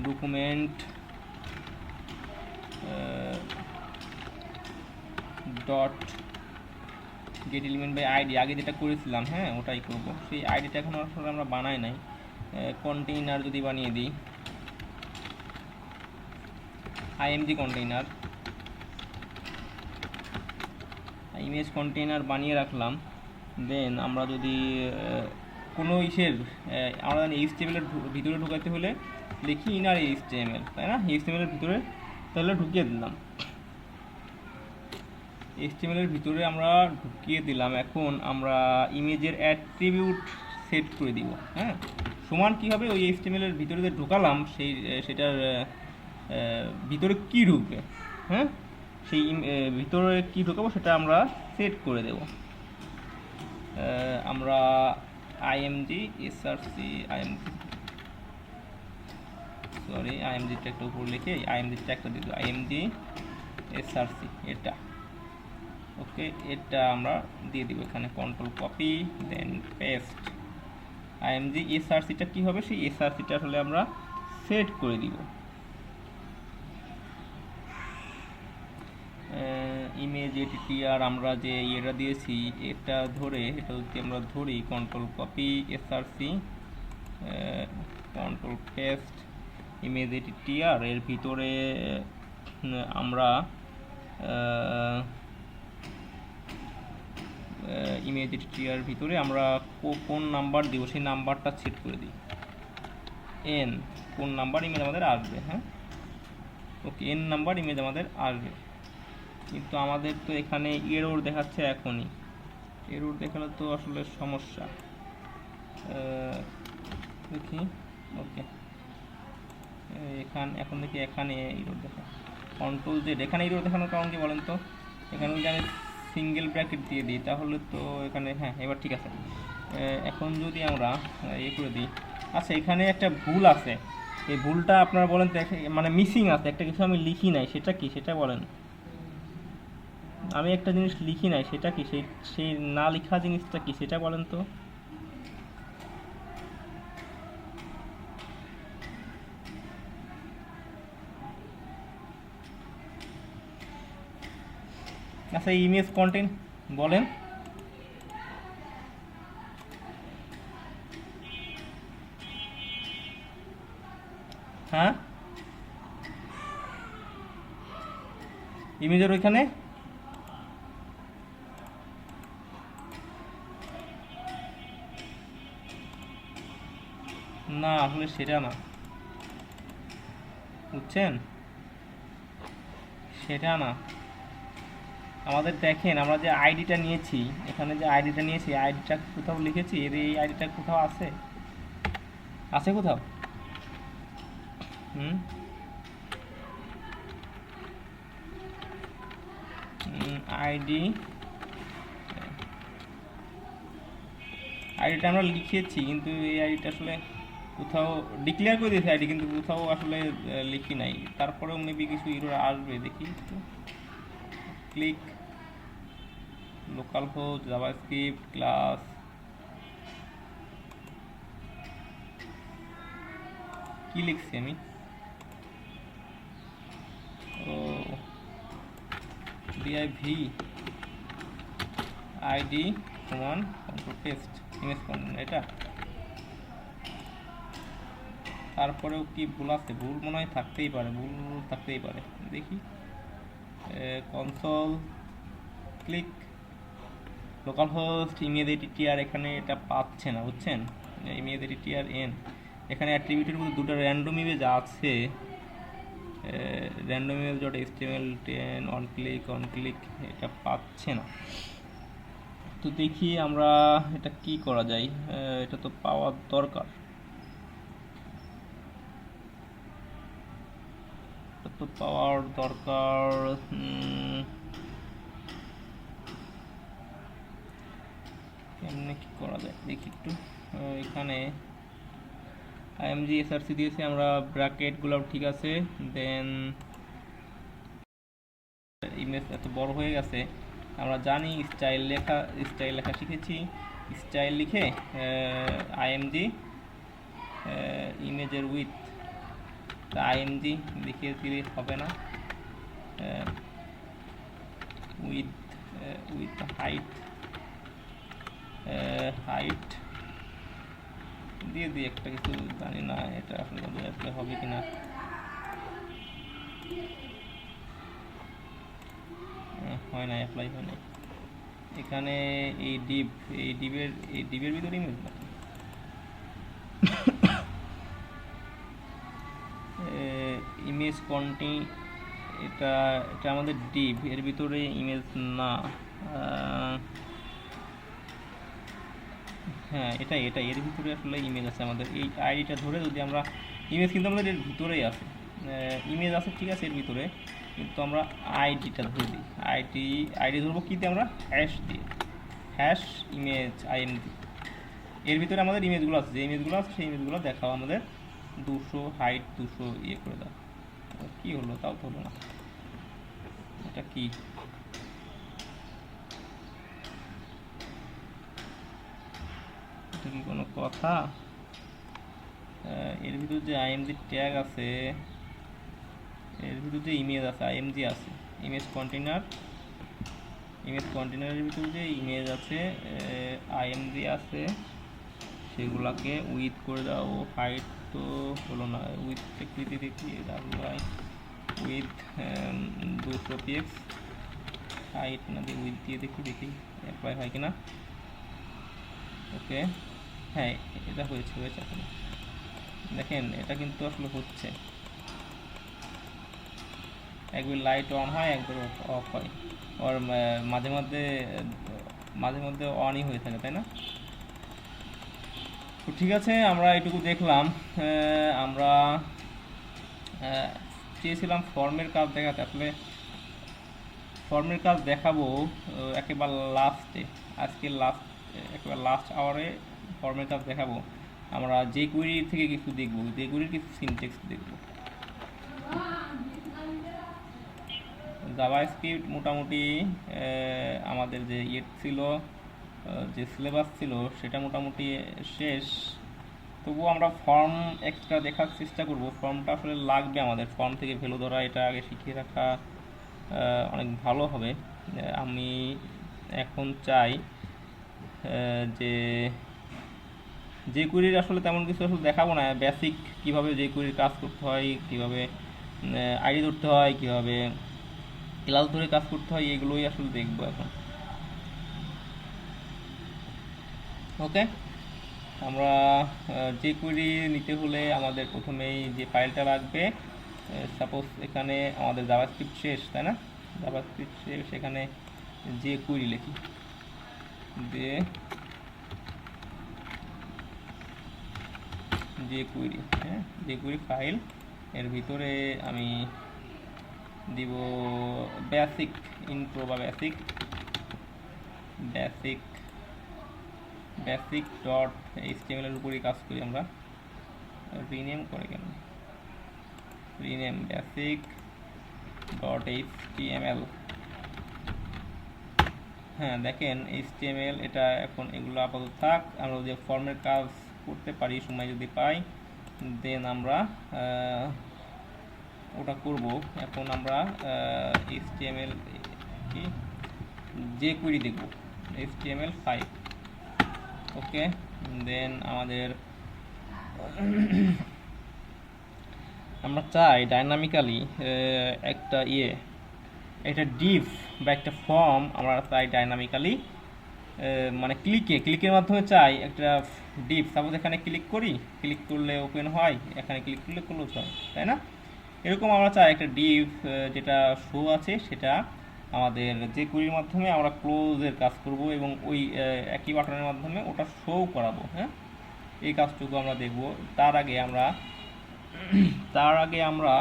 document dot get element by ID, আগে যেটা করেছিলাম, হ্যাঁ ওটাই করব। সেই আইডিটা এখন আসলে আমরা বানাই নাই। কন্টেইনার যদি বানিয়ে দিই, আইএমজি কন্টেইনার, ইমেজ কন্টেইনার বানিয়ে রাখলাম। দেন আমরা যদি কোনো ইসের আমরা জানি এইচটিএমএল এর ভিতরে ঢুকাতে হলে লিখি ইনার এইচটিএমএল, তাই না? এইচটিএমএল এর ভিতরে তাহলে ঢুকিয়ে দিলাম, এইচটিএমএল এর ভিতরে আমরা ঢুকিয়ে দিলাম। এখন আমরা ইমেজের অ্যাট্রিবিউট সেট করে দিব, হ্যাঁ। সমান কী হবে, ওই এইচটিএমএল এর ভিতরে যে ঢুকালাম সেটার ভিতরে কি ঢুকবে, হ্যাঁ, সেই ভিতরে কি ঢুকাবো সেটা আমরা সেট করে দেব। আমরা আইএমজি এসআরসি আইএমজিটা একটা উপর লিখে আইএমজিটা একটা দিয়ে দেবো, আইএমজি এসআরসি এটা, ওকে। এটা আমরা দিয়ে দিব এখানে, কন্ট্রোল কপি দেন পেস্ট। আইএমজি এসআরসিটা কী হবে, সেই এসআরসিটা আসলে আমরা সেট করে দিব। ইমেজ এডিটিআর আমরা যে ইয়েটা দিয়েছি এটা ধরে, এটা যদি আমরা ধরি control copy SRC control paste image editor, এর ভিতরে আমরা ইমেজ এডিটিআর ভিতরে আমরা কোন নাম্বার দিব সেই নাম্বারটা সেট করে দিই, এন, কোন নাম্বার ইমেজ আমাদের আসবে, হ্যাঁ ওকে, এন নাম্বার ইমেজ আমাদের আসবে। কিন্তু আমাদের তো এখানে এরর দেখাচ্ছে এখনই, এরর দেখালে তো আসলে সমস্যা। দেখি, ওকে, এখন দেখি এখানে এরর দেখা, কন্ট্রোল জেড, এখানে এরর দেখানোর কারণ কি বলেন তো? এখানে যদি আমি সিঙ্গেল ব্র্যাকেট দিয়ে দিই তাহলে তো এখানে, হ্যাঁ এবার ঠিক আছে। এখন যদি আমরা ইয়ে করে দিই, আচ্ছা এখানে একটা ভুল আছে, এই ভুলটা আপনারা বলেন তো, মানে মিসিং আছে একটা কিছু, আমি লিখি নাই, সেটা কি সেটা বলেন। আমি একটা জিনিস লিখি নাই, সেটা কি, সেই না লেখা জিনিসটা কি সেটা বলেন তো। আচ্ছা ইমেজ কন্টেন্ট বলেন, হ্যাঁ ইমেজের ওইখানে না, আসলে সেটা না, বুঝছেন, সেটা না। আমাদের দেখেন, আমরা যে আইডিটা নিয়েছি, এখানে যে আইডিটা নিয়েছি, আইডিটা কোথাও লিখেছি, এর এই আইডিটা কোথাও আছে, আছে কোথাও? আইডিটা আমরা লিখেছি, কিন্তু এই আইডিটা আসলে কোথাও ডিক্লেয়ার করে দিয়েছি আইডি, কিন্তু কোথাও আসলে লিখি নাই। তারপরেও মেবি কিছু এরর আসবে, দেখি একটু। Click local host JavaScript class, কি লিখছি আমি, ও div আইডি সমান কন্ট্রোল পেস্ট ইমেজ কন্টেন্ট, এটা। তারপরেও কি ভুল আছে? ভুল মনে হয় থাকতেই পারে, ভুল থাকতেই পারে, দেখি। Console click localhost image editor, এখানে এটা পাচ্ছে না, বুঝছেন, ইমেজ এডিটিআর এন, এখানে অ্যাট্রিবিউটের মধ্যে দুটো র্যান্ডম ইমেজ আছে, random image dot HTML 10 on click, এটা পাচ্ছে না। তো দেখি আমরা এটা কি করা যায়, এটা তো পাওয়ার দরকার, কেমনে কি করা যায় দেখি একটু। এখানে আইএমজি এসআরসি দিয়েছি আমরা, ব্র্যাকেটগুলো ঠিক আছে, দেন ইমেজ এত বড় হয়ে গেছে, আমরা জানি স্টাইল লেখা শিখেছি, স্টাইল লিখে আইএমজি ইমেজের উইথ, আইএমজি লিখে দিলে হবে না, উইথ উইথ হাইট হাইট দিয়ে দিই একটা কিছু, জানি না এটা আসলে অ্যাপ্লাই হবে কিনা। হয় না, অ্যাপ্লাই হয় না। এখানে এই ডিবের ভিতরে ইমেজ না, ইমেজ কন্টি, এটা এটা আমাদের ডিভ এর ভিতরে ইমেজ না। হ্যাঁ এটা এটা এর ভিতরে আসলে ইমেজ আছে আমাদের। এই আইডিটা ধরে যদি আমরা, ইমেজ কিন্তু আমাদের এর ভিতরেই আছে, ইমেজ আছে ঠিক আছে এর ভিতরে, কিন্তু আমরা আইডিটা ধরে দিই। আইডি ধরবো কী দিয়ে? আমরা হ্যাশ দিয়ে, হ্যাশ ইমেজ আইএমডি। এর ভিতরে আমাদের ইমেজগুলো আছে, যে ইমেজগুলো আছে সেই ইমেজগুলো দেখাও আমাদের। 200 হাইট 200 ইয়ে করে দাও। কী হলো? তাও তো হলো না। এটা কি? এটা কি কোনো কথা? এর ভিতরে যে আইএমজি ট্যাগ আছে, এর ভিতরে যে ইমেজ আছে আইএমজি আছে, ইমেজ কন্টেনারের ভিতরে যে ইমেজ আছে আইএমজি আছে, সেগুলাকে উইথ করে দাও। হাইট তো হলো না, উইথ দেখি দেখি উইথ 200 px। হাইট না দিয়ে উইথ দিয়ে দেখি অ্যাপ্লাই হয় কিনা। ওকে, হ্যাঁ এটা হয়েছে আসলে। দেখেন এটা কিন্তু আসলে হচ্ছে, একবার লাইট অন হয় একবার অফ হয়, আর মাঝে মধ্যে অনই হয়ে থাকে, তাই না? তো ঠিক আছে, আমরা এটুকু দেখলাম। আমরা চেয়েছিলাম ফর্মের কাজ দেখাতে, আসলে ফর্মের কাজ দেখাবো একেবারে লাস্টে, আজকে একেবারে লাস্ট আওয়ারে ফর্মের কাজ দেখাবো। আমরা যে কুয়েরি থেকে কিছু দেখবো, যে কুয়েরির কিছু সিনট্যাক্স দেখবো। জাভাস্ক্রিপ্ট মোটামুটি আমাদের যে ছিল, যে সিলেবাস ছিল সেটা মোটামুটি শেষ। তবুও আমরা ফর্ম এক্সট্রা দেখার চেষ্টা করব। ফর্মটা আসলে লাগবে আমাদের, ফর্ম থেকে ভ্যালু ধরা এটা আগে শিখিয়ে রাখা অনেক ভালো হবে। আমি এখন চাই যে কুয়েরির আসলে তেমন কিছু আসলে দেখাবো না, বেসিক কীভাবে যে কুয়েরির কাজ করতে হয়, কীভাবে আইডি ধরতে হয়, কীভাবে ক্লাস ধরে কাজ করতে হয়, এগুলোই আসলে দেখবো এখন। ওকে, আমরা যে কুয়েরি নিতে হলে আমাদের প্রথমেই যে ফাইলটা লাগবে, সাপোজ এখানে আমাদের জাভাস্ক্রিপ্ট শেষ, তাই না? জাভাস্ক্রিপ্ট শেষ, এখানে যে কুয়েরি লিখি, যে কুয়েরি, হ্যাঁ যে কুয়েরি ফাইল, এর ভিতরে আমি দিব বেসিক ইন্ট্রো বা বেসিক ডট এইচটিএমএল এর উপরই কাজ করি আমরা। রিনেম করে কেন? Rename basic dot HTML. হ্যাঁ দেখেন এইচটিএমএল এটা এখন, এগুলো আপাতত থাক। আমরা যে ফর্মের কাজ করতে পারি সময় যদি পাই, দেন আমরা ওটা করব। এখন আমরা এইচটিএমএল কি যে কুয়েরি দেখব, HTML5। ওকে, দেন আমাদের আমরা চাই ডাইনামিক্যালি একটা একটা ডিভ বা একটা ফর্ম আমরা চাই ডাইনামিক্যালি, মানে ক্লিকের মাধ্যমে চাই একটা ডিভ। সাপোজ এখানে ক্লিক করলে ওপেন হয়, এখানে ক্লিক করলে ক্লোজ হয়, তাই না? এরকম আমরা চাই একটা ডিভ যেটা শো আছে, সেটা আমাদের যে কুয়েরির মাধ্যমে আমরা ক্লোজের কাজ করব এবং ওই একই বাটনের মাধ্যমে ওটা শো করাবো। হ্যাঁ, এই কাজটুকু আমরা দেখব। তার আগে আমরা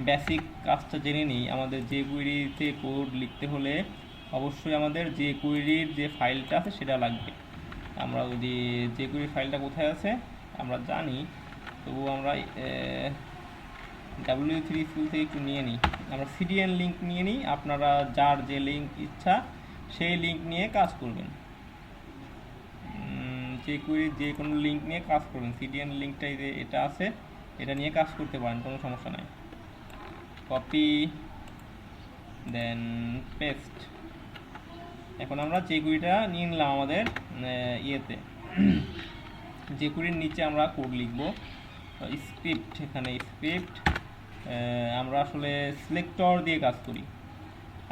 বেসিক কাজটা জেনে নিই। আমাদের যে কুয়েরিতে কোড লিখতে হলে অবশ্যই আমাদের যে কুয়েরির যে ফাইলটা আছে সেটা লাগবে। আমরা যদি যে কুয়েরির ফাইলটা কোথায় আছে আমরা জানি, তবু আমরা W3 স্কুল থেকে একটু নিয়ে নিই। আমরা CDN লিঙ্ক নিয়ে নিই, আপনারা যার যে লিঙ্ক ইচ্ছা সেই লিঙ্ক নিয়ে কাজ করবেন। যে কুয়েরির যে কোনো লিঙ্ক নিয়ে কাজ করবেন। CDN লিঙ্কটা এটা আছে, এটা নিয়ে কাজ করতে পারেন, কোনো সমস্যা নাই। কপি দেন পেস্ট। এখন আমরা যে কুইরিটা নিয়ে নিলাম আমাদের ইয়েতে, যে কুইরির নিচে আমরা কোড লিখব স্ক্রিপ্ট। এখানে স্ক্রিপ্ট আমরা আসলে সিলেক্টর দিয়ে কাজ করি।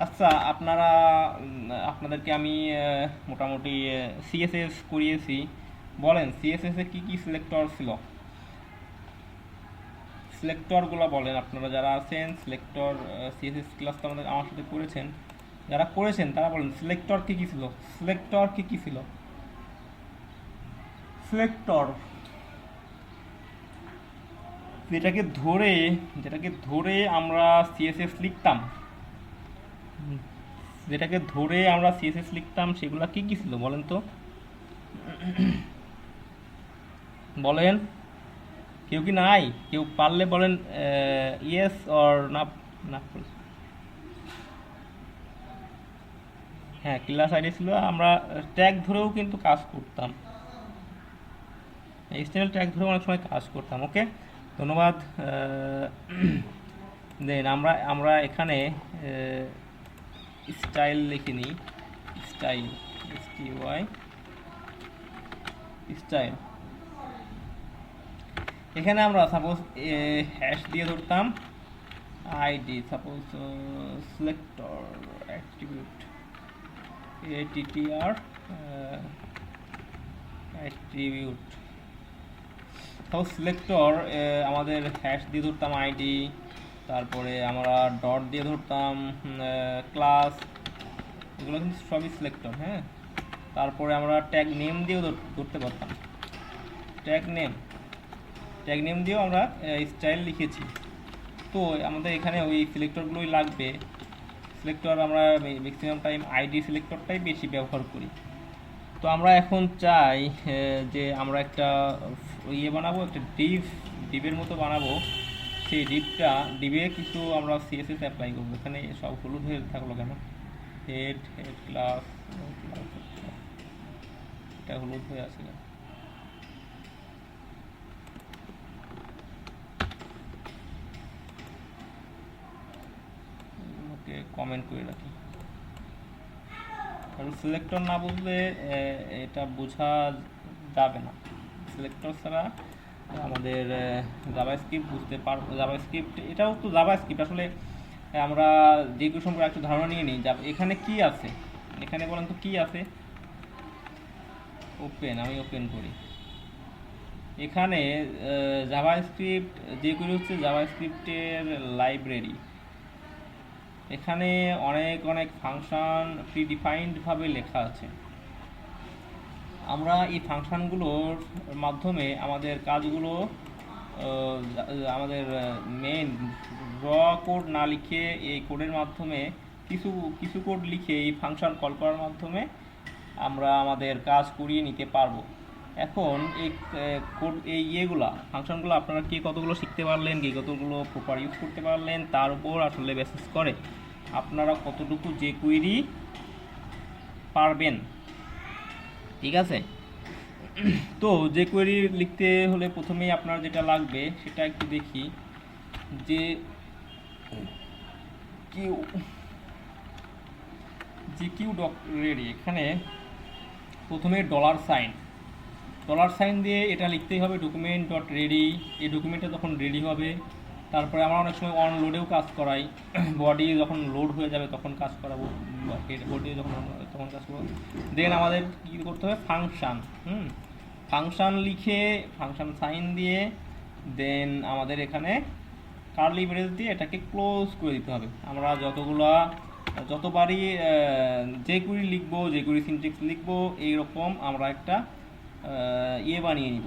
আচ্ছা, আপনাদেরকে আমি মোটামুটি সিএসএস করিয়েছি, বলেন সিএসএস এ কী কী সিলেক্টর ছিল? সিলেক্টরগুলো বলেন আপনারা যারা আছেন, সিলেক্টর সিএসএস ক্লাস তো আমাদের আমার সাথে করেছেন, যারা করেছেন তারা বলেন সিলেক্টর কী কী ছিল? সিলেক্টর কী কী ছিল? সিলেক্টর যেটাকে ধরে আমরা সিএসএস লিখতাম, সেগুলা কি কি ছিল বলেন তো? বলেন, কেউ কি নাই? কেউ পারলে বলেন ইয়েস অর না। না, হ্যাঁ ক্লাস আইডি ছিল। আমরা ট্যাগ ধরেও কিন্তু কাজ করতাম, এক্সটার্নাল ট্যাগ ধরেও অনেক সময় কাজ করতাম। ওকে, ধন্যবাদ। দেন আমরা এখানে স্টাইল লিখে নিই, স্টাইল STY স্টাইল। এখানে আমরা সাপোজ হ্যাশ দিয়ে ধরতাম ID, suppose selector attribute ATTR attribute. Suppose selector আমাদের হ্যাশ দিয়ে ধরতাম আইডি, তারপরে আমরা ডট দিয়ে ধরতাম ক্লাস, এগুলো কিন্তু সবই সিলেক্টর। হ্যাঁ, তারপরে আমরা ট্যাগ নেম দিয়েও ধরতে পারতাম, ট্যাগ নেম দিয়েও আমরা স্টাইল লিখেছি। তো আমাদের এখানে ওই সিলেক্টরগুলোই লাগবে। সিলেক্টর আমরা ম্যাক্সিমাম টাইম আইডি সিলেক্টরটাই বেশি ব্যবহার করি। তো আমরা এখন চাই যে আমরা একটা ইয়ে বানাবো, একটা ডিভের মতো বানাবো। সেই ডিভে কিছু আমরা সিএসএস অ্যাপ্লাই করবো। এখানে সব হলুদ হয়ে থাকলো কেন? হেড ক্লাস, এটা হলুদ হয়ে আছে কেন? কমেন্ট করে রাখি। কারণ সিলেক্টর না বুঝলে এটা বোঝা যাবে না। সিলেক্টর ছাড়া আমাদের জাভাস্ক্রিপ্ট বুঝতে পারবো। জাভাস্ক্রিপ্ট এটাও তো জাভাস্ক্রিপ্ট। আসলে আমরা যেগুলো সম্পর্কে একটু ধারণা নিয়ে নিই। এখানে কি আছে, এখানে বলেন তো কি আছে? আমি ওপেন করি। এখানে জাভাস্ক্রিপ্ট যেগুলো হচ্ছে জাভাস্ক্রিপ্টের লাইব্রেরি। এখানে অনেক ফাংশন প্রিডিফাইন্ডভাবে লেখা আছে। আমরা এই ফাংশনগুলোর মাধ্যমে আমাদের কাজগুলো, আমাদের মেন কোড না লিখে এই কোডের মাধ্যমে কিছু কোড লিখে এই ফাংশন কল করার মাধ্যমে আমরা আমাদের কাজ করিয়ে নিতে পারবো। এখন এই ফাংশনগুলো আপনারা কে কতগুলো শিখতে পারলেন, কে কতগুলো প্রপার ইউজ করতে পারলেন, তার উপর আসলে বেসিস করে আপনারা কতটুকু যে কুইরি পারবেন। ঠিক আছে? তো যে কুয়েরি লিখতে হলে প্রথমেই আপনার যেটা লাগবে সেটা একটু দেখি, যে কিউ ডক রেডি। এখানে প্রথমে $সাইন দিয়ে এটা লিখতেই হবে ডকুমেন্ট ডট রেডি। এই ডকুমেন্টটা যখন রেডি হবে, তারপরে আমরা অনেক সময় অনলোডেও কাজ করাই। বডি যখন লোড হয়ে যাবে তখন কাজ করাবো, বডি যখন তখন কাজ করবো। দেন আমাদের কী করতে হবে? ফাংশান লিখে ফাংশন সাইন দিয়ে দেন আমাদের এখানে কার্লি ব্রেস দিয়ে এটাকে ক্লোজ করে দিতে হবে। আমরা যতবারই যে কুইরি লিখবো, যে কুইরি সিনট্যাক্স লিখবো, এইরকম আমরা একটা বানিয়ে নিব,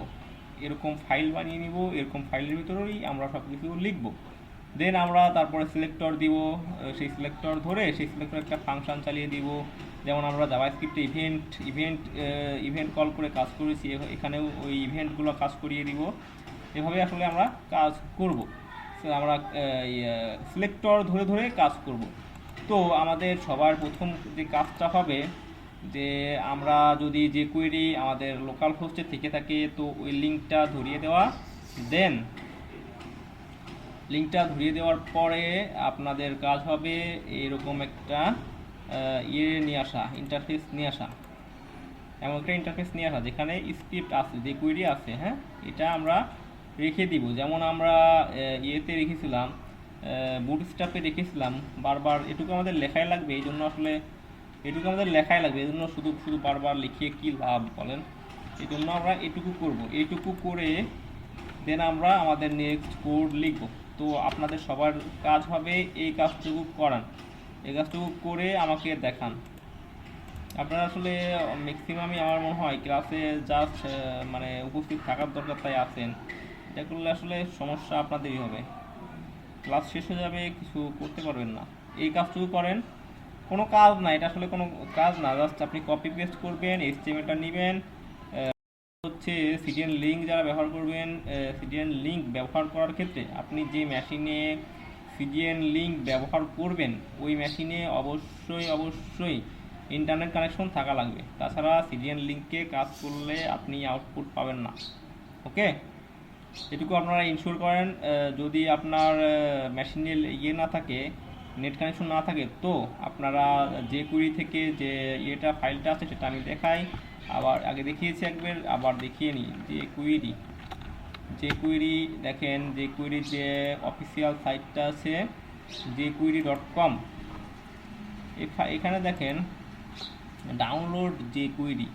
এরকম ফাইল বানিয়ে নিব। এরকম ফাইলের ভিতরেই আমরা সব কিছু লিখবো। দেন আমরা তারপরে সিলেক্টর দিব, সেই সিলেক্টর ধরে সেই সিলেক্টর একটা ফাংশন চালিয়ে দিব। যেমন আমরা জাভাস্ক্রিপ্টে ইভেন্ট কল করে কাজ করেছি, এখানেও ওই ইভেন্টগুলো কাজ করিয়ে দিব। এভাবে আসলে আমরা কাজ করব। আমরা সিলেক্টর ধরে কাজ করব। তো আমাদের সবার প্রথম যে কাজটা হবে, যে আমরা যদি যে কুয়েরি আমাদের লোকাল হোস্টে থেকে থাকে, তো ওই লিঙ্কটা ধরিয়ে দেওয়া। দেন লিঙ্কটা ধরিয়ে দেওয়ার পরে আপনাদের কাজ হবে এরকম একটা নিয়ে আসা, ইন্টারফেস নিয়ে আসা, এমন একটা ইন্টারফেস নিয়ে আসা যেখানে স্ক্রিপ্ট আছে, যে কুইরি আছে, হ্যাঁ, এটা আমরা রেখে দিব। যেমন আমরা ইয়েতে রেখেছিলাম, বুটস্ট্র্যাপে রেখেছিলাম, বারবার এটুকু আমাদের লেখাই লাগবে, এই জন্য আসলে এটুকু আমাদের লেখাই লাগবে, এই জন্য শুধু শুধু বারবার লিখিয়ে কি লাভ বলেন। এই জন্য আমরা এটুকু করব, এইটুকু করে দেন আমরা আমাদের নেক্সট কোড লিখব। তো আপনাদের সবার কাজ হবে এই কাজটুকু করান, এই কাজটুকু করে আমাকে দেখান। আপনারা আসলে ম্যাক্সিমামই আমার মনে হয় ক্লাসে জাস্ট মানে উপস্থিত থাকার দরকার, তাই আছেন। এটা করলে আসলে সমস্যা আপনাদেরই হবে, ক্লাস শেষ হয়ে যাবে, কিছু করতে পারবেন না। এই কাজটুকু করেন, কোনো কাজ না, এটা আসলে কোনো কাজ না, জাস্ট আপনি কপি পেস্ট করবেন, এইচটিএমএলটা নেবেন। হচ্ছে সিডিএন লিঙ্ক যারা ব্যবহার করবেন, সিডিএন লিঙ্ক ব্যবহার করার ক্ষেত্রে আপনি যে মেশিনে সিডিএন লিঙ্ক ব্যবহার করবেন ওই মেশিনে অবশ্যই অবশ্যই ইন্টারনেট কানেকশন থাকা লাগবে, তাছাড়া সিডিএন লিঙ্কে কাজ করলে আপনি আউটপুট পাবেন না। ওকে, এটুকু আপনারা ইনশিওর করেন। যদি আপনার মেশিনে ইয়ে না থাকে, নেট কানেকশন না থাকে, তো আপনারা যে কুইরি থেকে যে ইয়েটা ফাইলটা আছে সেটা আমি দেখাই, আবার আগে দেখিয়েছি একবার, আবার দেখিয়ে নিই। যে কুইরি দেখেন, যে কুইরির যে অফিসিয়াল সাইটটা আছে jQuery.com, এখানে দেখেন ডাউনলোড যে কুইরি,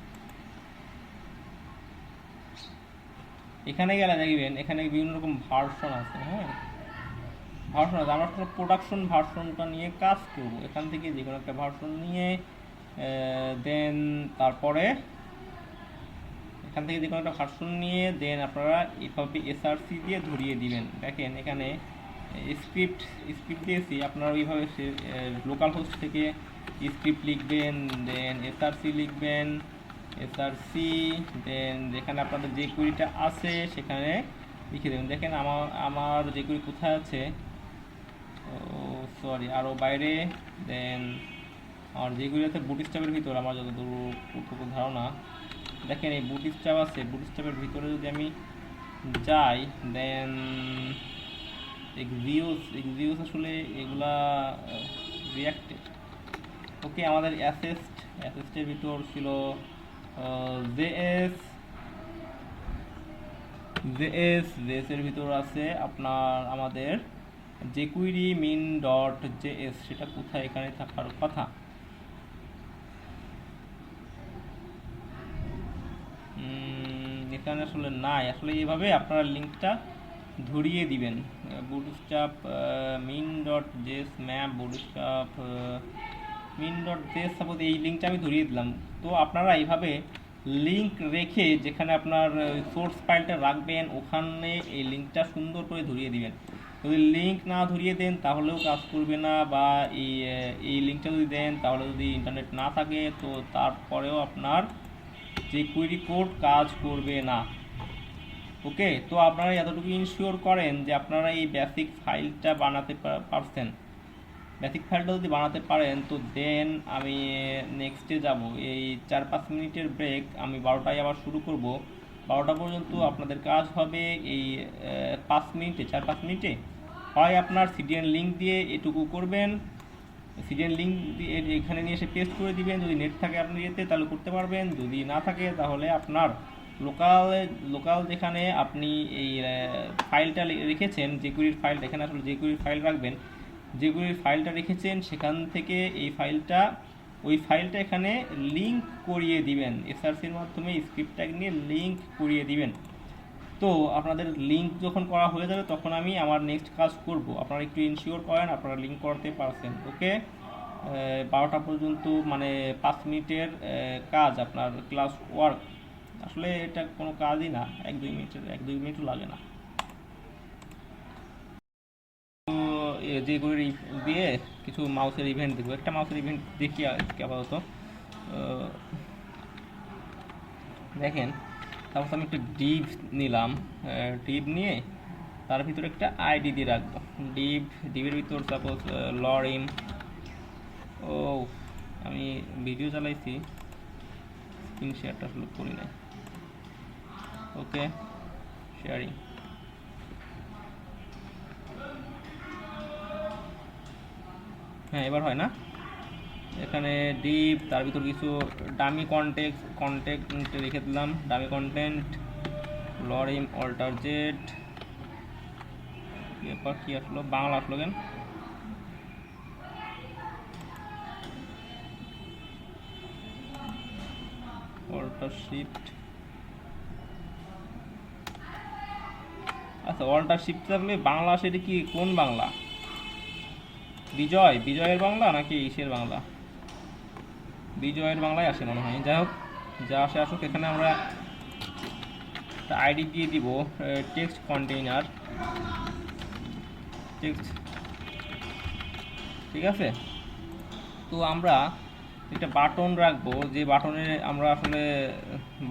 এখানে গেলে দেখবেন এখানে বিভিন্ন রকম ভার্সন আছে। হ্যাঁ, ভার্সন আছে, আমরা প্রোডাকশন ভার্সনটা নিয়ে কাজ করব। এখান থেকে যে কোনো একটা ভার্সন নিয়ে দেন তারপরে এখান থেকে যে কোনো একটা ভার্সন নিয়ে দেন আপনারা এভাবে এসআরসি দিয়ে ধরিয়ে দিবেন। দেখেন এখানে স্ক্রিপ্ট দিয়েছি, আপনারা ওইভাবে লোকাল হোস্ট থেকে স্ক্রিপ্ট লিখবেন, দেন এসআরসি লিখবেন, এসআরসি দেন যেখানে আপনাদের যে কুইরিটা আছে সেখানে লিখে দেবেন। দেখেন আমার যে কুইরি কোথায় আছে, সরি আরও বাইরে, দেন আমার যেগুলি আছে বুটস্ট্র্যাপের ভিতর, আমার যতটুকু ধারণা, দেখেন এই বুটস্ট্র্যাপ আছে, বুটস্ট্র্যাপের ভিতরে যদি আমি যাই, দেন এক্সিওস আসলে এগুলা রিয়াক্টেড। ওকে, আমাদের অ্যাসেস্টের ভিতর ছিল জেএসের ভিতর আছে আপনার আমাদের jQuery min.js, সেটা কোথায়, এখানে থাকার কথা। এখানে আসলে নাই, আসলে এইভাবে আপনারা লিঙ্কটা ধরিয়ে দিবেন। Bootstrap min.js map bootstrap min.js, suppose এই লিঙ্কটা আমি ধরিয়ে দিলাম। তো আপনারা এইভাবে লিঙ্ক রেখে যেখানে আপনার সোর্স ফাইলটা রাখবেন ওখানে এই লিঙ্কটা সুন্দর করে ধরিয়ে দিবেন। যদি লিঙ্ক না ধরিয়ে দেন তাহলেও কাজ করবে না, বা এই লিঙ্কটা যদি দেন তাহলে যদি ইন্টারনেট না থাকে তো তারপরেও আপনার যে কুইরি কোড কাজ করবে না। ওকে, তো আপনারা এতটুকু ইনশিওর করেন যে আপনারা এই বেসিক ফাইলটা বানাতে পারছেন। বেসিক ফাইলটা যদি বানাতে পারেন তো দেন আমি নেক্সটে যাব। এই 4-5 মিনিটের ব্রেক, আমি 12টায় আবার শুরু করব। 12টা পর্যন্ত আপনাদের কাজ হবে এই 4-5 মিনিটে হয় আপনার সিডিএন লিঙ্ক দিয়ে এটুকু করবেন, সিডিএন লিঙ্ক দিয়ে এখানে নিয়ে এসে পেস্ট করে দিবেন। যদি নেট থাকে আপনি এতে তাহলে করতে পারবেন, যদি না থাকে তাহলে আপনার লোকাল যেখানে আপনি এই ফাইলটা রেখেছেন jQuery ফাইলটা, এখানে আসলে jQuery ফাইল রাখবেন, jQuery ফাইলটা রেখেছেন সেখান থেকে এই ওই ফাইলটা এখানে লিঙ্ক করিয়ে দিবেন, এসআরসির মাধ্যমে স্ক্রিপ্টটা নিয়ে লিঙ্ক করিয়ে দিবেন। তো আপনাদের লিঙ্ক যখন করা হয়ে যাবে তখন আমি আমার নেক্সট কাজ করব। আপনারা একটু ইনশিওর করেন আপনারা লিঙ্ক করতে পারছেন। ওকে, 12টা পর্যন্ত মানে 5 মিনিটের কাজ আপনার ক্লাস ওয়ার্ক, আসলে এটা কোনো কাজই না, 1-2 মিনিটও লাগে না। তো যেগুলি দিয়ে কিছু মাউসের ইভেন্ট দেখবো, একটা মাউসের ইভেন্ট দেখি আপাতত। দেখেন তারপর আমি একটা ডিভ নিলাম, ডিভ নিয়ে তার ভিতরে একটা আইডি দিয়ে রাখবো। ডিভের ভিতর সাপোজ লরিম, ও আমি ভিডিও চালাইছি, স্ক্রিন শেয়ারটা আসলে করি নাই। ওকে, শেয়ারিং, হ্যাঁ এবার হয় না। এখানে ডিপ, তার ভিতর কিছু ডামি কন্টেন্ট রেখে দিলাম, ডামি কন্টেন্ট, লরিম অল্টারজেট, এরপর কি আসলো, বাংলা আসলো কেন, অল্টার শিফট, আচ্ছা অল্টার শিফট থাকলে বাংলা সেটা কি কোন বাংলা, বিজয়ের বাংলা নাকি ইসের বাংলা, বিজয়ের বাংলায় আসে মনে হয়। যাই হোক যা আসে আসুক, এখানে আমরা একটা আইডি দিয়ে দিব টেক্সট কন্টেইনার টেক্সট, ঠিক আছে। তো আমরা একটা বাটন রাখবো, যে বাটনে আমরা আসলে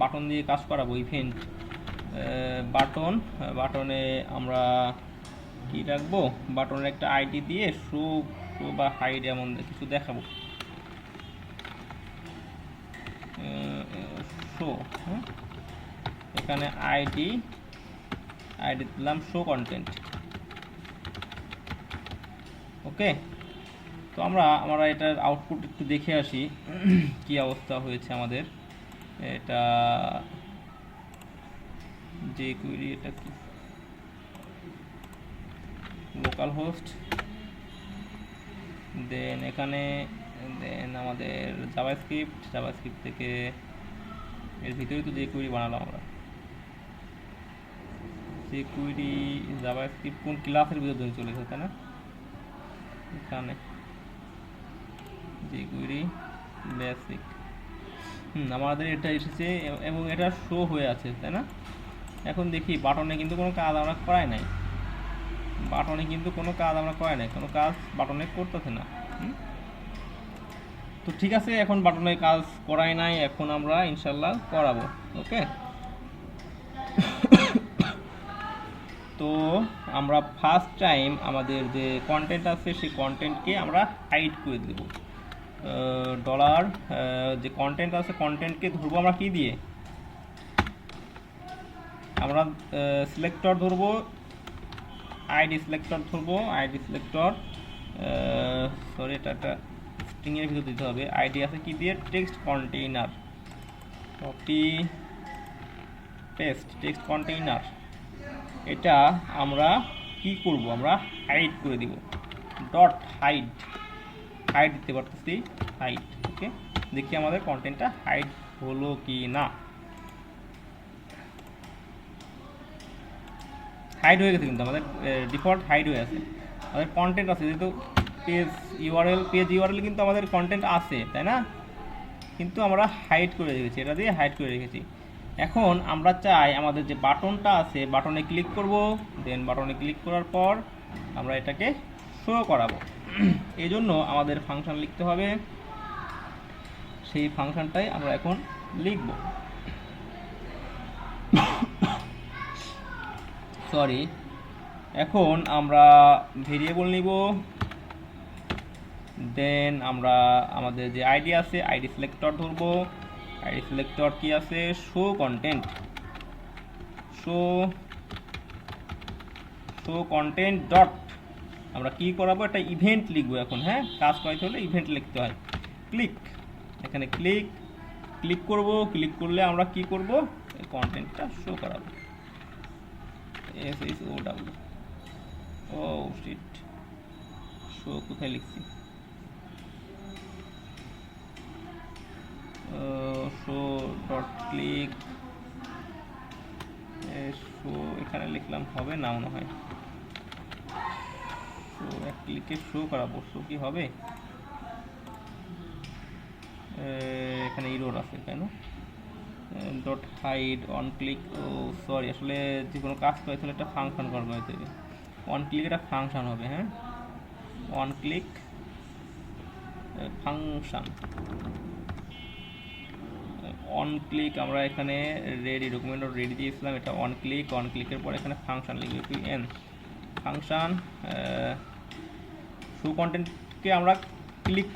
বাটন দিয়ে কাজ করাবো, ইভেন্ট বাটনে আমরা কি রাখবো, বাটনের একটা আইডি দিয়ে শো বা হাইড এমন কিছু দেখাবো, শো, হ্যাঁ এখানে আইডি দিলাম শো কন্টেন্ট, ওকে। তো আমরা এটার আউটপুট একটু দেখে আসি কি অবস্থা হয়েছে আমাদের। এটা যে কুইরি, এটা কি লোকাল হোস্ট, দেন এখানে দেন আমাদের জাভাস্ক্রিপ্ট থেকে এর ভিতরে তো যে কুইরি বানালাম আমরা, যে কুইরি জাভাস্ক্রিপ্ট কোন ক্লাসের ভিতরে চলে গেছে তাই না, এখানে যে কুইরি বেসিক, আমাদের এটা এসেছে এবং এটা শো হয়ে আছে তাই না। এখন দেখি বাটনে কিন্তু কোনো কাজ আমরা করাই নাই, কোনো কাজ বাটনে করতেছে না। তো ঠিক আছে, এখন বাটনে কাজ করাই নাই, এখন আমরা ইনশাল্লাহ করাবো, ওকে। তো আমরা ফার্স্ট টাইম আমাদের যে কন্টেন্ট আছে সেই কন্টেন্টকে আমরা হাইড করে দেব, ডলার যে কন্টেন্ট আছে কন্টেন্টকে ধরবো আমরা কি দিয়ে, আমরা সিলেক্টর ধরবো, আইডি সিলেক্টর, সরি এটা একটা স্ট্রিংয়ের ভিতর দিতে হবে, আইডি আছে কি দিয়ে, text container, copy paste text container, এটা আমরা কি করব, আমরা হাইড করে দিব, ডট হাইড দিতে পারতেছি, হাইড, ওকে। দেখি আমাদের কন্টেন্টটা হাইড হলো কি না, হাইড হয়ে গেছে, কিন্তু আমাদের ডিফল্ট হাইড হয়ে আছে, আমাদের কন্টেন্ট আছে, যেহেতু পেজ ইউআরএল কিন্তু আমাদের কন্টেন্ট আছে তাই না, কিন্তু আমরা হাইড করে রেখেছি, এটা দিয়ে হাইড করে রেখেছি। এখন আমরা চাই আমাদের যে বাটনটা আছে, বাটনে ক্লিক করব, দেন বাটনে ক্লিক করার পর আমরা এটাকে শো করাবো। এই জন্য আমাদের ফাংশন লিখতে হবে, সেই ফাংশনটাই আমরা এখন লিখব, সরি। এখন আমরা ভেরিয়েবল নিব, দেন আমরা আমাদের যে আইডি আছে আইডি সিলেক্টর ধরবো, আইডি সিলেক্টর কি আছে, show content, show content dot, আমরা কি করাবো, একটা ইভেন্ট লিখবো এখন, হ্যাঁ কাজ করাইতে হলে ইভেন্ট লিখতে হয়, ক্লিক, এখানে ক্লিক করব, ক্লিক করলে আমরা কি করব, এই কন্টেন্টটা শো করাবো, SHOW, ও শিট, শো কোথায় লিখছি, শো ডট ক্লিক, শো এখানে লিখলাম, হবে না মনে হয়, শো এক ক্লিকে শো করাবো, শো কি হবে, এখানে ইরোর আছে তাই না, dot hide on click, oh sorry, আসলে যে কোনো কাজ করে তাহলে একটা ফাংশন কল করতে হবে, অন ক্লিক একটা ফাংশন হবে, হ্যাঁ on click function, on click আমরা এখানে রেডি ডকুমেন্ট রেডি দিয়েছিলাম, এটা অন ক্লিকের পর এখানে ফাংশন লিখবে, পিএন ফাংশন, শো কন্টেন্টকে আমরা ক্লিক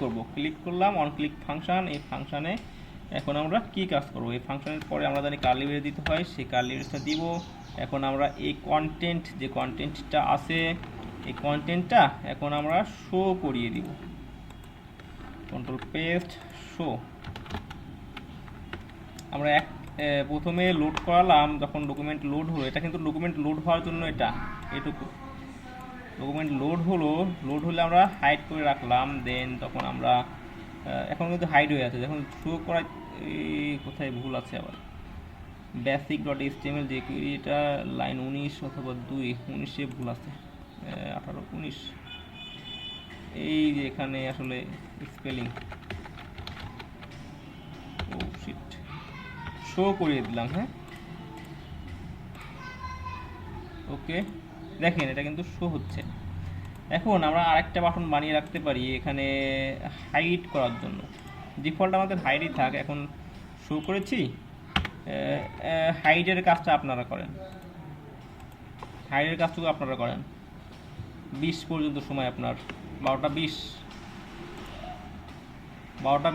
করলাম, অন ক্লিক ফাংশন, এই ফাংশানে এখন আমরা কি কাজ করব, এই ফাংশনের পরে আমরা জানি কার্লি ব্রেস দিতে হয়, সেই কার্লি ব্রেসটা দিব। এখন আমরা এই কন্টেন্টটা আছে, এই কন্টেন্টটা এখন আমরা শো করিয়ে দিব, কন্ট্রোল পেস্ট শো। আমরা প্রথমে লোড করালাম, যখন ডকুমেন্ট লোড হলো, এটা কিন্তু ডকুমেন্ট লোড হওয়ার জন্য এটুকু ডকুমেন্ট লোড হলে আমরা হাইড করে রাখলাম। দেন তখন আমরা এখন কিন্তু হাইড হয়ে আছে, যখন শো করা কোথায় ভুল আছে আবার, বেসিক ডট এইচটিএমএল যে কুইরি, এটা লাইন 19 অথবা 19-এ ভুল আছে, 18-19, এই যে এখানে আসলে স্পেলিং শো করিয়ে দিলাম। হ্যাঁ, ওকে, দেখেন এটা কিন্তু শো হচ্ছে। এখন আমরা আরেকটা বাটন বানিয়ে রাখতে পারি এখানে হাইড করার জন্য। ডিফল্ট আমাদের হাইডই থাক, এখন শো করেছি, হাইডের কাজটা আপনারা করেন, হাইডের কাজটুকু আপনারা করেন। 20 পর্যন্ত সময় আপনার, 12টা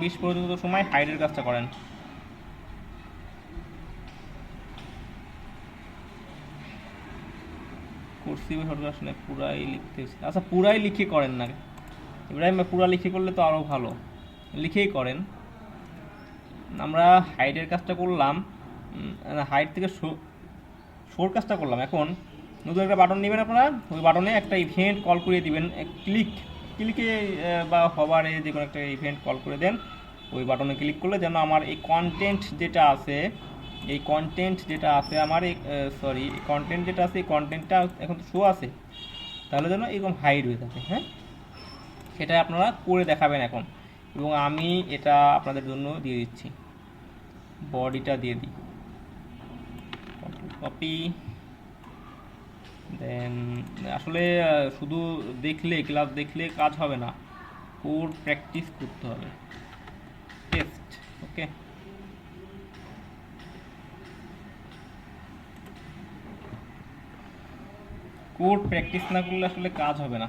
20 পর্যন্ত সময় হাইডের কাজটা করেন। করসিভ আসলে পুরাই লিখতে, আচ্ছা পুরাই লিখে করেন না ইব্রাহিম, পুরা লিখে করলে তো আরও ভালো, লিখেই করেন। আমরা হাইডের কাজটা করলাম, হাইড থেকে শোর কাজটা করলাম। এখন নতুন একটা বাটন নেবেন আপনারা, ওই বাটনে একটা ইভেন্ট কল করে দিবেন, ক্লিকে বা হবারে যে কোনো একটা ইভেন্ট কল করে দেন। ওই বাটনে ক্লিক করলে যেন আমার এই কন্টেন্ট যেটা আছে আমার এই কন্টেন্ট যেটা আছে, এই কন্টেন্টটা এখন তো শো আছে, তাহলে যেন এরকম হাইড হয়ে থাকে। হ্যাঁ, সেটা আপনারা করে দেখাবেন এখন, এবং আমি এটা আপনাদের জন্য দিয়ে দিচ্ছি। বডিটা দিয়ে দিই, কপি। দেন আসলে শুধু ক্লাস দেখলে কাজ হবে না, কোড প্র্যাকটিস করতে হবে। টেস্ট, ওকে। কোড প্র্যাকটিস না করলে আসলে কাজ হবে না,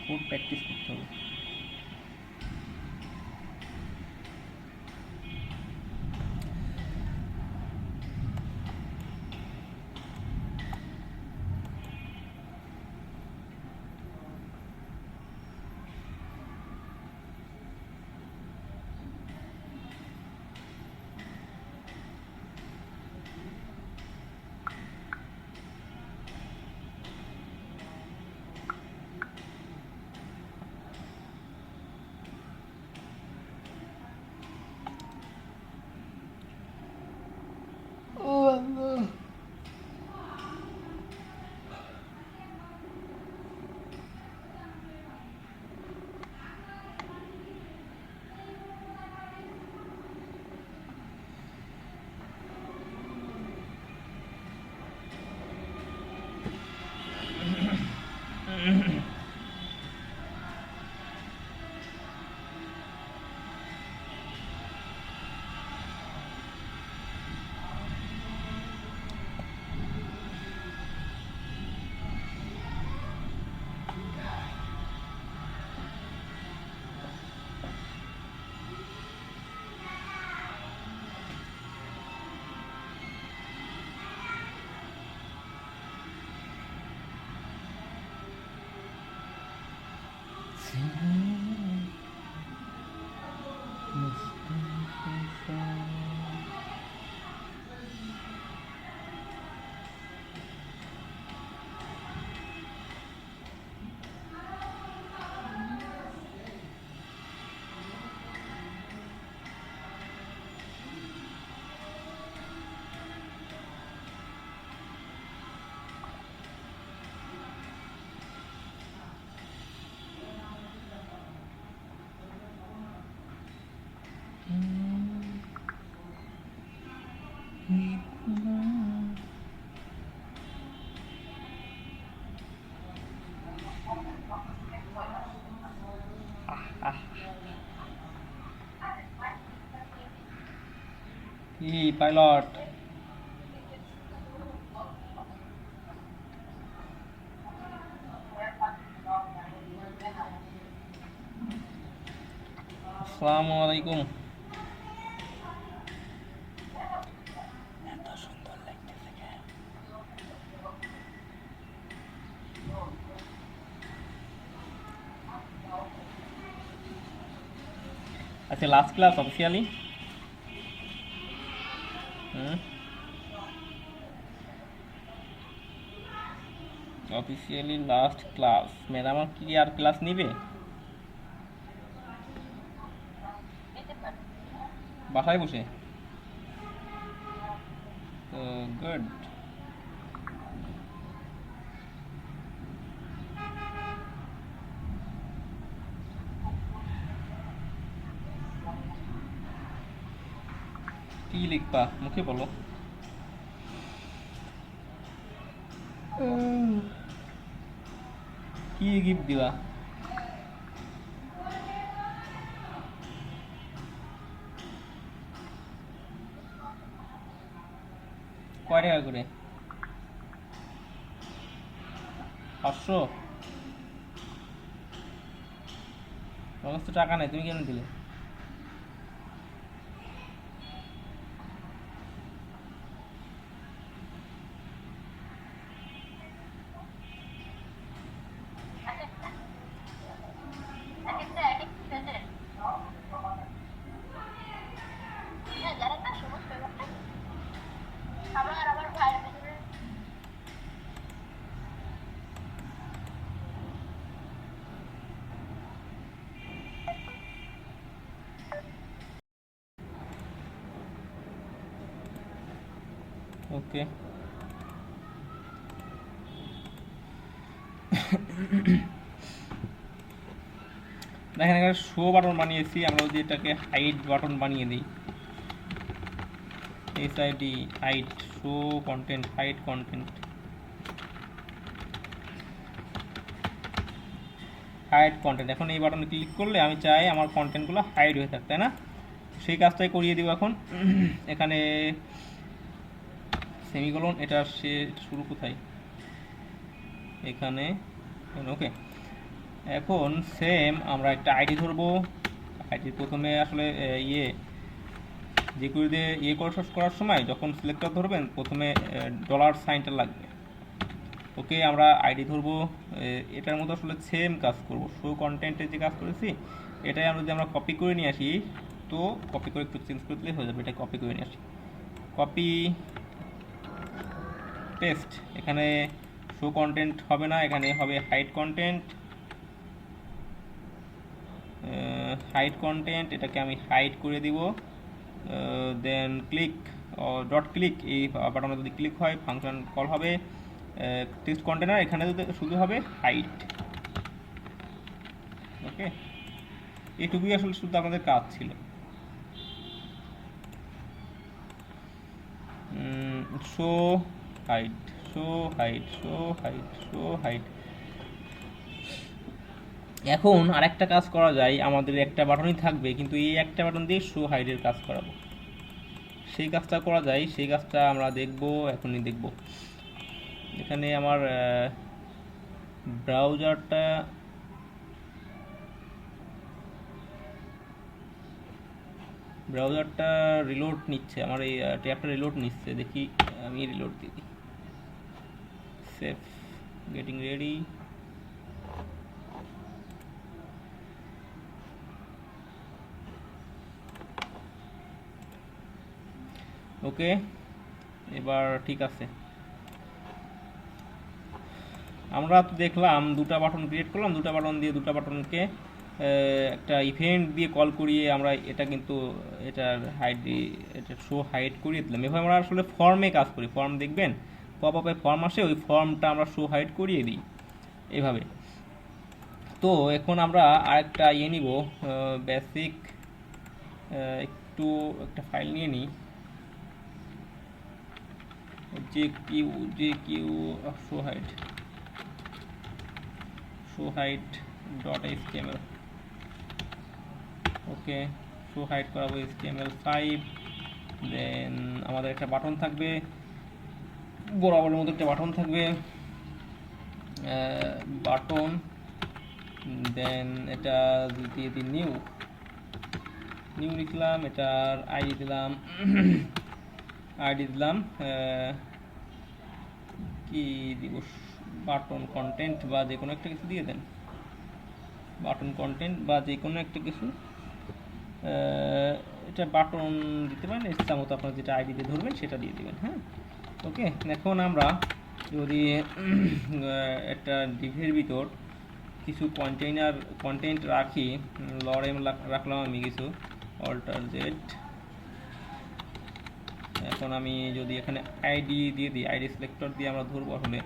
কোড প্র্যাকটিস করতে হবে। কি পাইলট, আসসালামু আলাইকুম। এত সুন্দর লাগতেছে কেন? আচ্ছা, লাস্ট ক্লাস অফিসিয়ালি। হুম, অফিসিয়ালি লাস্ট ক্লাস। ম্যাডাম কি আর ক্লাস নিবে? বাসায় বসে? তো গুড। কি লিখবা মুখে বলো। কি গিফট দিবা? কয় টাকা করে? 500? আমার কাছে তো টাকা নাই, তুমি কেন দিলে? ওকে, দেখেন এখানে শো বাটন বানিয়েছি আমরা, যদি এটাকে হাইড বাটন বানিয়ে দিই, SID hide, show content, hide content, hide content. এখন এই বাটনে ক্লিক করলে আমি চাই আমার কন্টেন্টগুলো হাইড হয়ে থাক, তাই না? সেই কাজটাই করিয়ে দিব এখন। এখানে সেমিকোলন, এটা সে শুরু কোথায়? এখানে। ওকে, এখন সেম আমরা একটা আইডি ধরবো। আইডি প্রথমে আসলে ইয়ে যে করে দিয়ে ইয়ে করার সময় যখন সিলেক্টর ধরবেন প্রথমে ডলার সাইনটা লাগবে। ওকে, আমরা আইডি ধরবো। এটার মতো আসলে সেম কাজ করব, শো কন্টেন্টের যে কাজ করেছি এটাই আমরা যদি আমরা কপি করে নিয়ে আসি, তো কপি করে একটু চেঞ্জ করে দিলে হয়ে যাবে। এটা কপি করে নিয়ে আসি, কপি পেস্ট। এখানে শো কন্টেন্ট হবে না, এখানে হবে হাইড কন্টেন্ট। হাইড কন্টেন্ট, এটাকে আমি হাইড করে দিব। দেন ক্লিক ডট ক্লিক, এই বাটনে যদি ক্লিক হয় ফাংশন কল হবে। টেক্সট কন্টেনার, এখানে যদি শুধু হবে হাইড। ওকে, এইটুকুই আসলে শুধু আমাদের কাজ ছিল। Show hide, show hide, show hide, show hide. এখন আরেকটা কাজ করা যায়, আমাদের একটা বাটনই থাকবে কিন্তু এই একটা বাটন দিয়ে শো হাইডের কাজ করাবো। সেই কাজটা করা যায়, সেই কাজটা আমরা দেখব, এখনই দেখব। এখানে আমার ব্রাউজারটা রিলোড নিচ্ছে, আমার এই ট্যাবটা রিলোড নিচ্ছে, দেখি আমি রিলোড দিই। Save, getting ready. ওকে, এবার ঠিক আছে। আমরা তো দেখলাম দুটা বাটন ক্রিয়েট করলাম, দুটা বাটন দিয়ে দুটা বাটনকে একটা ইভেন্ট দিয়ে কল করিয়ে আমরা এটা কিন্তু এটার হাইড, এটা শো হাইড করিয়ে দিলাম। এভাবে আমরা আসলে ফর্মে কাজ করি। ফর্ম দেখবেন পপ আপে ফর্ম আসে, ওই ফর্মটা আমরা শো হাইড করিয়ে দিই এভাবে। তো এখন আমরা আরেকটা ইয়ে নিব, বেসিক একটু একটা ফাইল নিয়ে নিই, যে কিউ show hide, show hide dot HTML। Okay, show hide করাবো HTML5। দেন আমাদের একটা বাটন থাকবে, বরাবরের মতো একটা বাটন থাকবে, বাটন। দেন এটা দিয়ে দিই নিউ, নিউ লিখলাম, এটার আইডি দিলাম, আইডি দিলাম কি দিব, বাটন কন্টেন্ট বা যে কোনো একটা কিছু দিয়ে দেন, বাটন কন্টেন্ট বা যে কোনো একটা কিছু এটা বাটন দিতে পারেন, ইচ্ছা মতো আপনার যেটা আইডি দিয়ে ধরবেন সেটা দিয়ে দেবেন। হ্যাঁ, ওকে। এখন আমরা যদি একটা ডিভের ভিতর কিছু কন্টেন্ট রাখি, লরেম রাখলাম আমি কিছু অল্টার জেড। এখন আমি যদি এখানে আইডি দিয়ে দিই, আইডি সিলেক্টর দিয়ে আমরা ধরবো, আসলে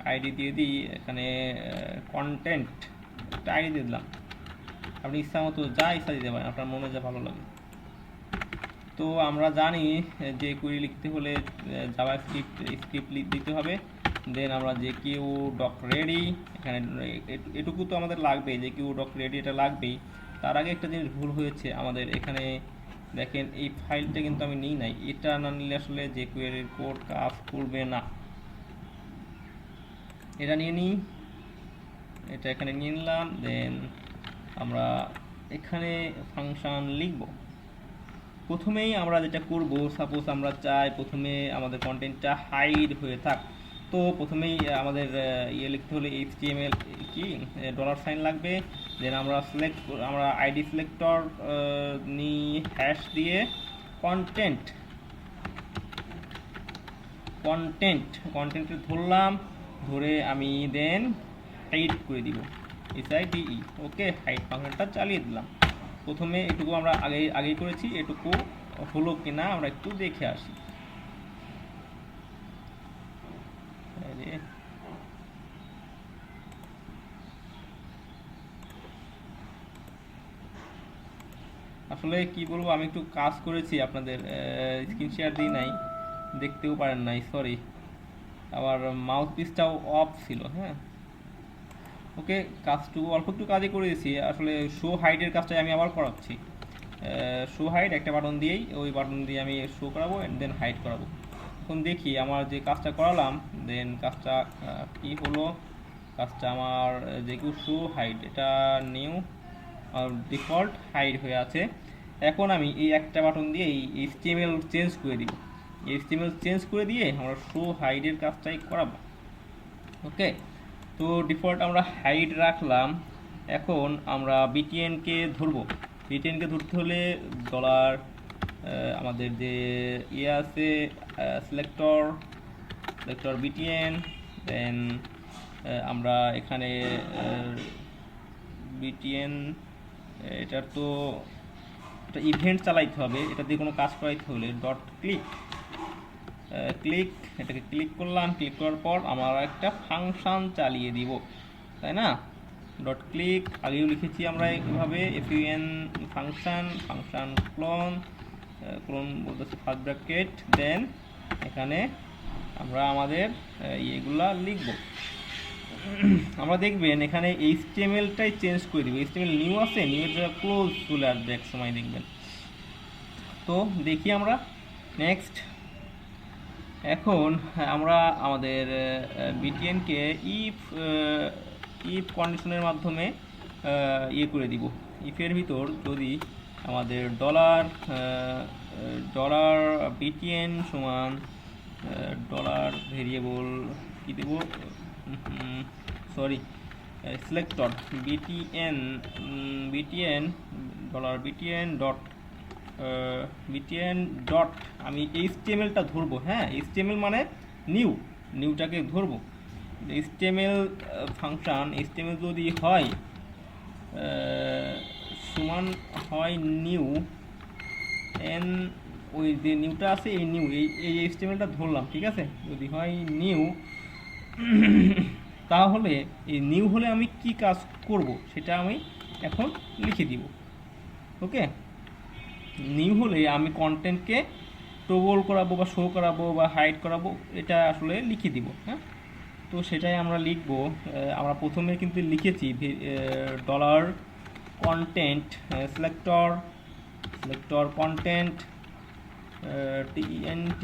আইডি দিয়ে দিই, এখানে কন্টেন্ট একটা আইডি দিয়ে দিলাম। আপনি ইচ্ছা মতো যা ইচ্ছা দিতে পারেন, আপনার মনে যা ভালো লাগে। তো আমরা জানি যে কুইরি লিখতে হলে স্ক্রিপ্ট দিতে হবে। দেন আমরা যে কিউ ডক রেডি, এখানে এটুকু তো আমাদের লাগবে, যে কিউ ডক রেডি এটা লাগবেই। তার আগে একটা জিনিস ভুল হয়েছে আমাদের এখানে, দেখেন এই ফাইলটা কিন্তু আমি নিই নাই। এটা না নিলে আসলে যে কুয়েরির কোড কাজ করবে না। এটা নিয়ে নিই, এটা এখানে নিয়ে নিলাম। দেন আমরা এখানে ফাংশন লিখব। প্রথমেই আমরা যেটা করব, সাপোজ আমরা চাই প্রথমে আমাদের কন্টেন্টটা হাইড হয়ে থাক, তো প্রথমেই আমাদের লিখতে হলে HTML কি $সাইন লাগবে। দেন আমরা আইডি সিলেক্টর নিয়ে হ্যাশ দিয়ে কন্টেন্ট ধরলাম, ধরে আমি দেন হাইড করে দিব, HIDE। ওকে, হাইড ফাংশনটা চালিয়ে দিলাম। প্রথমে এটুকু আমরা আগেই করেছি, এটুকু হলো কিনা আমরা একটু দেখে আসি। আসলে কি বলবো, আমি একটু কাজ করেছি, আপনাদের স্ক্রিন শেয়ার দিই নাই, দেখতেও পারেন নাই, সরি। আবার মাউথ পিসটাও অফ ছিল। হ্যাঁ, ওকে, কাজটুকু অল্প একটু কাজই করে দিয়েছি। আসলে শো হাইডের কাজটাই আমি আবার করাচ্ছি। শো হাইড একটা বাটন দিয়েই, ওই বাটন দিয়ে আমি শো করাবো অ্যান্ড দেন হাইড করাবো। এখন দেখি আমার যে কাজটা করালাম, দেন কাজটা কি হলো। কাজটা আমার যে কেউ শো হাইড, এটা নিউ ডিফল্ট হাইড হয়ে আছে। এখন আমি এই একটা বাটন দিয়ে এই HTML চেঞ্জ করে দিব। HTML চেঞ্জ করে দিয়ে আমরা শো হাইডের কাজটাই করাবো। ওকে, তো ডিফল্ট আমরা হাইড রাখলাম। এখন আমরা বিটিএনকে ধরবো। বিটিএনকে ধরতে হলে ডলার আমাদের যে আছে সিলেক্টর বিটিএন, দেন আমরা এখানে বিটিএন, এটার তো এটা ইভেন্ট চালাইতে হবে, এটা দিয়ে কোনো কাজ করাইতে হলে ক্লিক এটাকে ক্লিক করলাম। ক্লিক করার পর আমরা একটা ফাংশন চালিয়ে দিব, তাই না? ক্লিক আগেও লিখেছি আমরা এইভাবে, FUN ফাংশন ক্লোন বলতেছে ফার্স্ট ব্র্যাকেট, দেন এখানে আমরা আমাদের ইয়েগুলা লিখব। আমরা দেখবেন এখানে HTML-টাই চেঞ্জ করে দিব। HTML নিউ আছে, নিউয়ের জায়গায় ক্লোজ চলে আসবে এক সময় দেখবেন। তো দেখি আমরা নেক্সট। এখন আমরা আমাদের বিটিএনকে ইফ কন্ডিশনের মাধ্যমে ইয়ে করে দিব। ইফের ভিতর যদি আমাদের ডলার বিটিএন সমান ডলার ভেরিয়েবল কি দেব, sorry selector BTN BTN dot আমি HTML-টা ধরবো। হ্যাঁ, HTML মানে নিউটাকে ধরবো। HTML ফাংশন HTML যদি হয় সমান হয় নিউ এন, ওই যে নিউটা আছে এই এই HTML-টা ধরলাম, ঠিক আছে? যদি হয় নিউ তাহলে এই নিউ হলে আমি কি কাজ করব সেটা আমি এখন লিখে দিব। ওকে, নিউ হলে আমি কন্টেন্টকে টগল করাবো বা শো করাবো বা হাইড করাবো, এটা আসলে লিখে দিব। হ্যাঁ, তো সেটাই আমরা লিখব। আমরা প্রথমে কিন্তু লিখেছি dollar content selector content TENT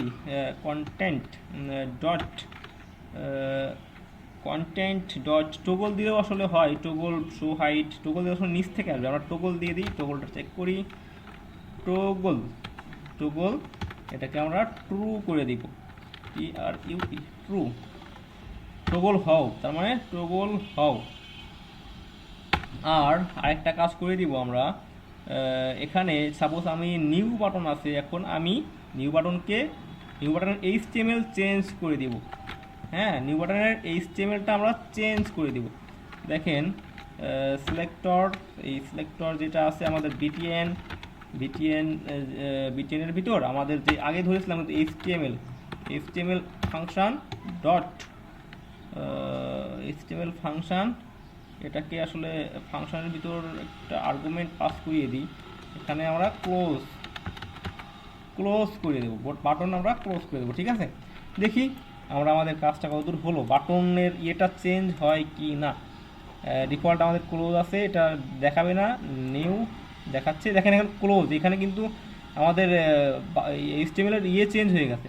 content dot toggle দিলেও আসলে হয়, টগল শো হাইট টগল দিয়ে আসলে নিচ থেকে আসবে। আমরা টগল দিয়ে দিই, টগলটা চেক করি, টগল এটাকে আমরা ট্রু করে দিব, TRUE ট্রু, টগল হও, তার মানে টগল হও। আর আরেকটা কাজ করে দিব আমরা, এখানে সাপোজ আমি নিউ বাটন আছে, এখন আমি নিউ বাটনের HTML চেঞ্জ করে দিব। হ্যাঁ, নিউ বাটনের HTMLটা আমরা চেঞ্জ করে দিব। দেখেন সিলেক্টর যেটা আছে আমাদের বিটিএনের ভিতর আমাদের যে আগে ধরেছিলাম HTML function dot HTML function, এটাকে আসলে ফাংশনের ভিতর একটা আর্গুমেন্ট পাস করিয়ে দিই। এখানে আমরা ক্লোজ করে দেবো, বাটন আমরা ক্লোজ করে দেবো। ঠিক আছে, দেখি আমরা আমাদের কাজটা কতদূর হলো, বাটনের ইয়েটা চেঞ্জ হয় কি না। ডিফল্ট আমাদের ক্লোজ আছে, এটা দেখাবে না, নিউ দেখাচ্ছে। দেখেন এখন ক্লোজ, এখানে কিন্তু আমাদের HTML এর ইয়ে চেঞ্জ হয়ে গেছে,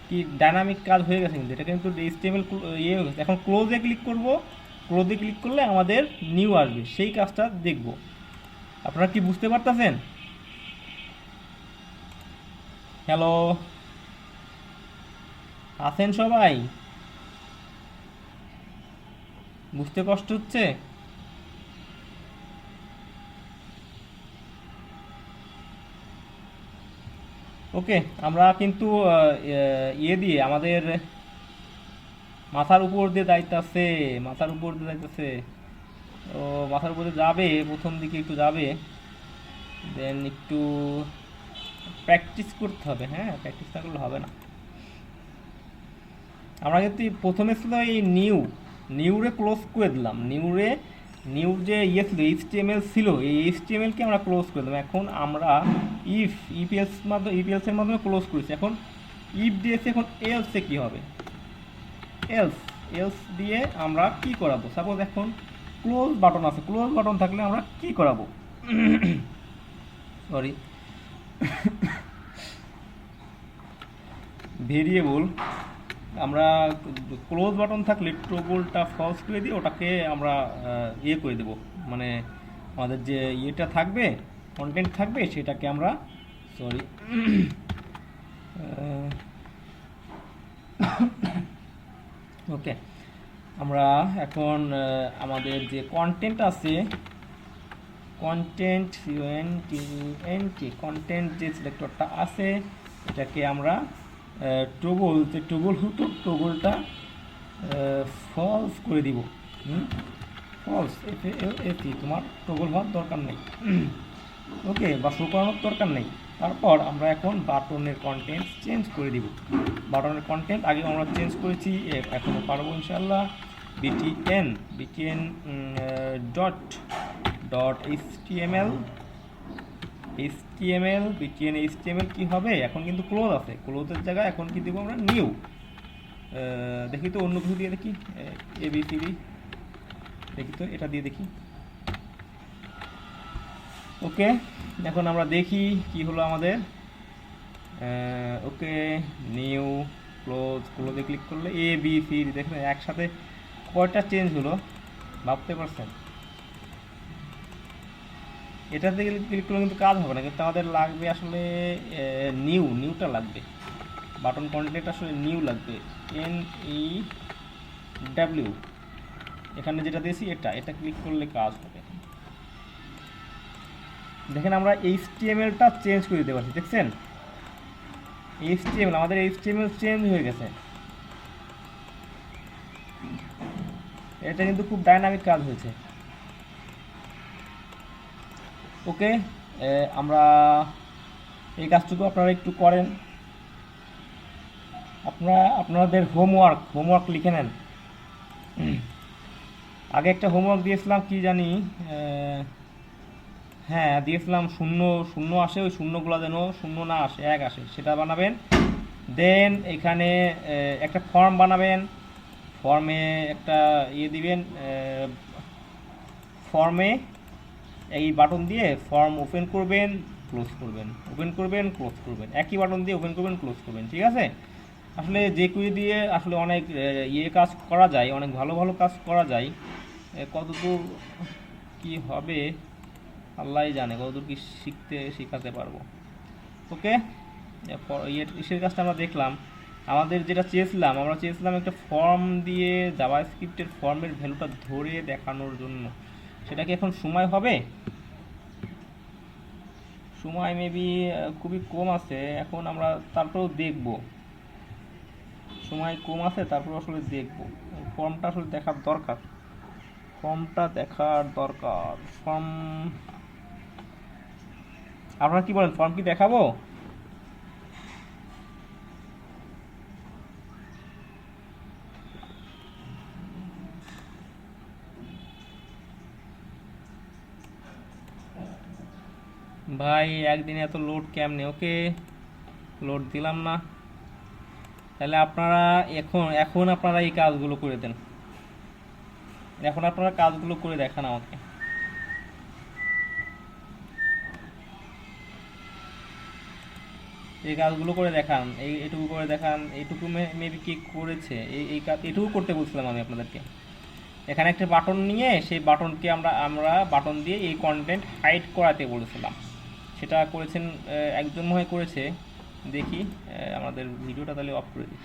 কি ডাইনামিক কাজ হয়ে গেছে, কিন্তু এটা কিন্তু HTML ইয়ে হয়ে গেছে। এখন ক্লোজে ক্লিক করব, ক্লোজে ক্লিক করলে আমাদের নিউ আসবে, সেই কাজটা দেখব। আপনারা কি বুঝতে পারতেছেন? হ্যালো, আছেন সবাই? বুঝতে কষ্ট হচ্ছে? ওকে, আমরা কিন্তু ইয়ে দিয়ে আমাদের মাথার উপর দিয়ে যাইতেছে, ও মাথার উপরে যাবে, প্রথম দিকে একটু যাবে, দেন একটু প্র্যাকটিস করতে হবে। হ্যাঁ, প্র্যাকটিস না করলে হবে না। আমরা কিন্তু প্রথমে ছিল এই নিউরে ক্লোজ করে দিলাম, নিউ যে ইয়ে ছিল HTML ছিল, এই HTML-কে আমরা ক্লোজ করে দিলাম। এখন আমরা ইপিএলসের মাধ্যমে ক্লোজ করেছি। এখন ইফ দিয়েছি, এখন এলসে কি হবে? এলস দিয়ে আমরা কি করাবো? সাপোজ এখন ক্লোজ বাটন আছে, ক্লোজ বাটন থাকলে আমরা কি করাবো? সরি, ভেরিয়েবল আমরা ক্লোজ বাটন থাকলে টগলটা ফলস করে দিয়ে ওটাকে আমরা ইয়ে করে দেব, মানে আমাদের যে ইয়েটা থাকবে, কন্টেন্ট থাকবে, সেটাকে আমরা সরি ওকে, আমরা এখন আমাদের যে কন্টেন্ট আছে, কন্টেন্ট যে সিলেক্টরটা আছে, এটাকে আমরা টগলটা ফলস করে দিব। ফলস, তোমার টগল হওয়ার দরকার নেই, ওকে, বা শো করানোর দরকার নেই। তারপর আমরা এখন বাটনের কন্টেন্ট চেঞ্জ করে দিব। বাটনের কন্টেন্ট আগে আমরা চেঞ্জ করেছি, এখনও পারবো ইনশাল্লাহ। বিটিএন ডট HTML কি হবে? এখন কিন্তু ক্লোজ আছে, ক্লোজের জায়গায় এখন কি দেবো আমরা? নিউ। দেখি তো অন্য কিছু দিয়ে দেখি, ABCD দেখি তো, এটা দিয়ে দেখি। ওকে, এখন আমরা দেখি কি হলো আমাদের। ওকে, নিউ, ক্লোজে ক্লিক করলে ABCD, দেখেন একসাথে কয়টা চেঞ্জ হলো, ভাবতে পারছেন? এটাতে ক্লিক করলে কিন্তু কাজ হবে না, কিন্তু আমাদের লাগবে আসলে নিউটা লাগবে, বাটন কন্টেন্ট আসলে নিউ লাগবে, NEW। এখানে যেটা দিয়েছি এটা ক্লিক করলে কাজ হবে। দেখেন আমরা HTML-টা চেঞ্জ করে দিতে পারছি, দেখছেন? আমাদের HTML চেঞ্জ হয়ে গেছে। এটা কিন্তু খুব ডাইনামিক কাজ হয়েছে। ওকে, আমরা এই কাজটুকু আপনারা একটু করেন, আপনাদের হোমওয়ার্ক লিখে নেন। আগে একটা হোমওয়ার্ক দিয়েছিলাম, কি জানি, হ্যাঁ দিয়েছিলাম, শূন্য আসে, ওই শূন্যগুলো যেন শূন্য না আসে, 1 আসে, সেটা বানাবেন। দেন এখানে একটা ফর্ম বানাবেন, ফর্মে একটা ইয়ে দিবেন, ফর্মে এই বাটন দিয়ে ফর্ম ওপেন করবেন, ক্লোজ করবেন, ওপেন করবেন, ক্লোজ করবেন, একই বাটন দিয়ে ওপেন করবেন, ক্লোজ করবেন। ঠিক আছে? আসলে যে কুইরি দিয়ে আসলে অনেক কাজ করা যায়, অনেক ভালো ভালো কাজ করা যায়। কতদূর কি হবে আল্লাহই জানে, কতদূর কি শিখাতে পারবো। ওকে, ইসের কাজটা আমরা দেখলাম। আমাদের যেটা আমরা চেয়েছিলাম একটা ফর্ম দিয়ে জাভাস্ক্রিপ্টের ফর্মের ভ্যালুটা ধরে দেখানোর জন্য। সেটা কি এখন সময় হবে? সময় মেবি খুবই কম আছে এখন, আমরা তারপরেও দেখব। সময় কম আছে তারপর আসলে দেখব। ফর্মটা আসলে দেখার দরকার, ফর্মটা দেখার দরকার। ফর্ম আপনারা কি বলেন, ফর্ম কি দেখাবো? ভাই একদিনে এত লোড কেমনে? ওকে, লোড দিলাম না। তাহলে আপনারা এখন এখন আপনারা এই কাজগুলো করে দেন, এখন আপনারা কাজগুলো করে দেখান আমাকে। এই কাজগুলো করে দেখান, এইটুকু করে দেখান। এইটুকু মেবি কি করেছে, এই কাজ এটুকু করতে বলছিলাম আমি আপনাদেরকে। এখানে একটা বাটন নিয়ে সেই বাটনকে আমরা আমরা বাটন দিয়ে এই কন্টেন্ট হাইড করাতে বলেছিলাম, সেটা করেছেন একজন মনে হয় করেছে। দেখি আমাদের ভিডিওটা তাহলে অফ করে দিই।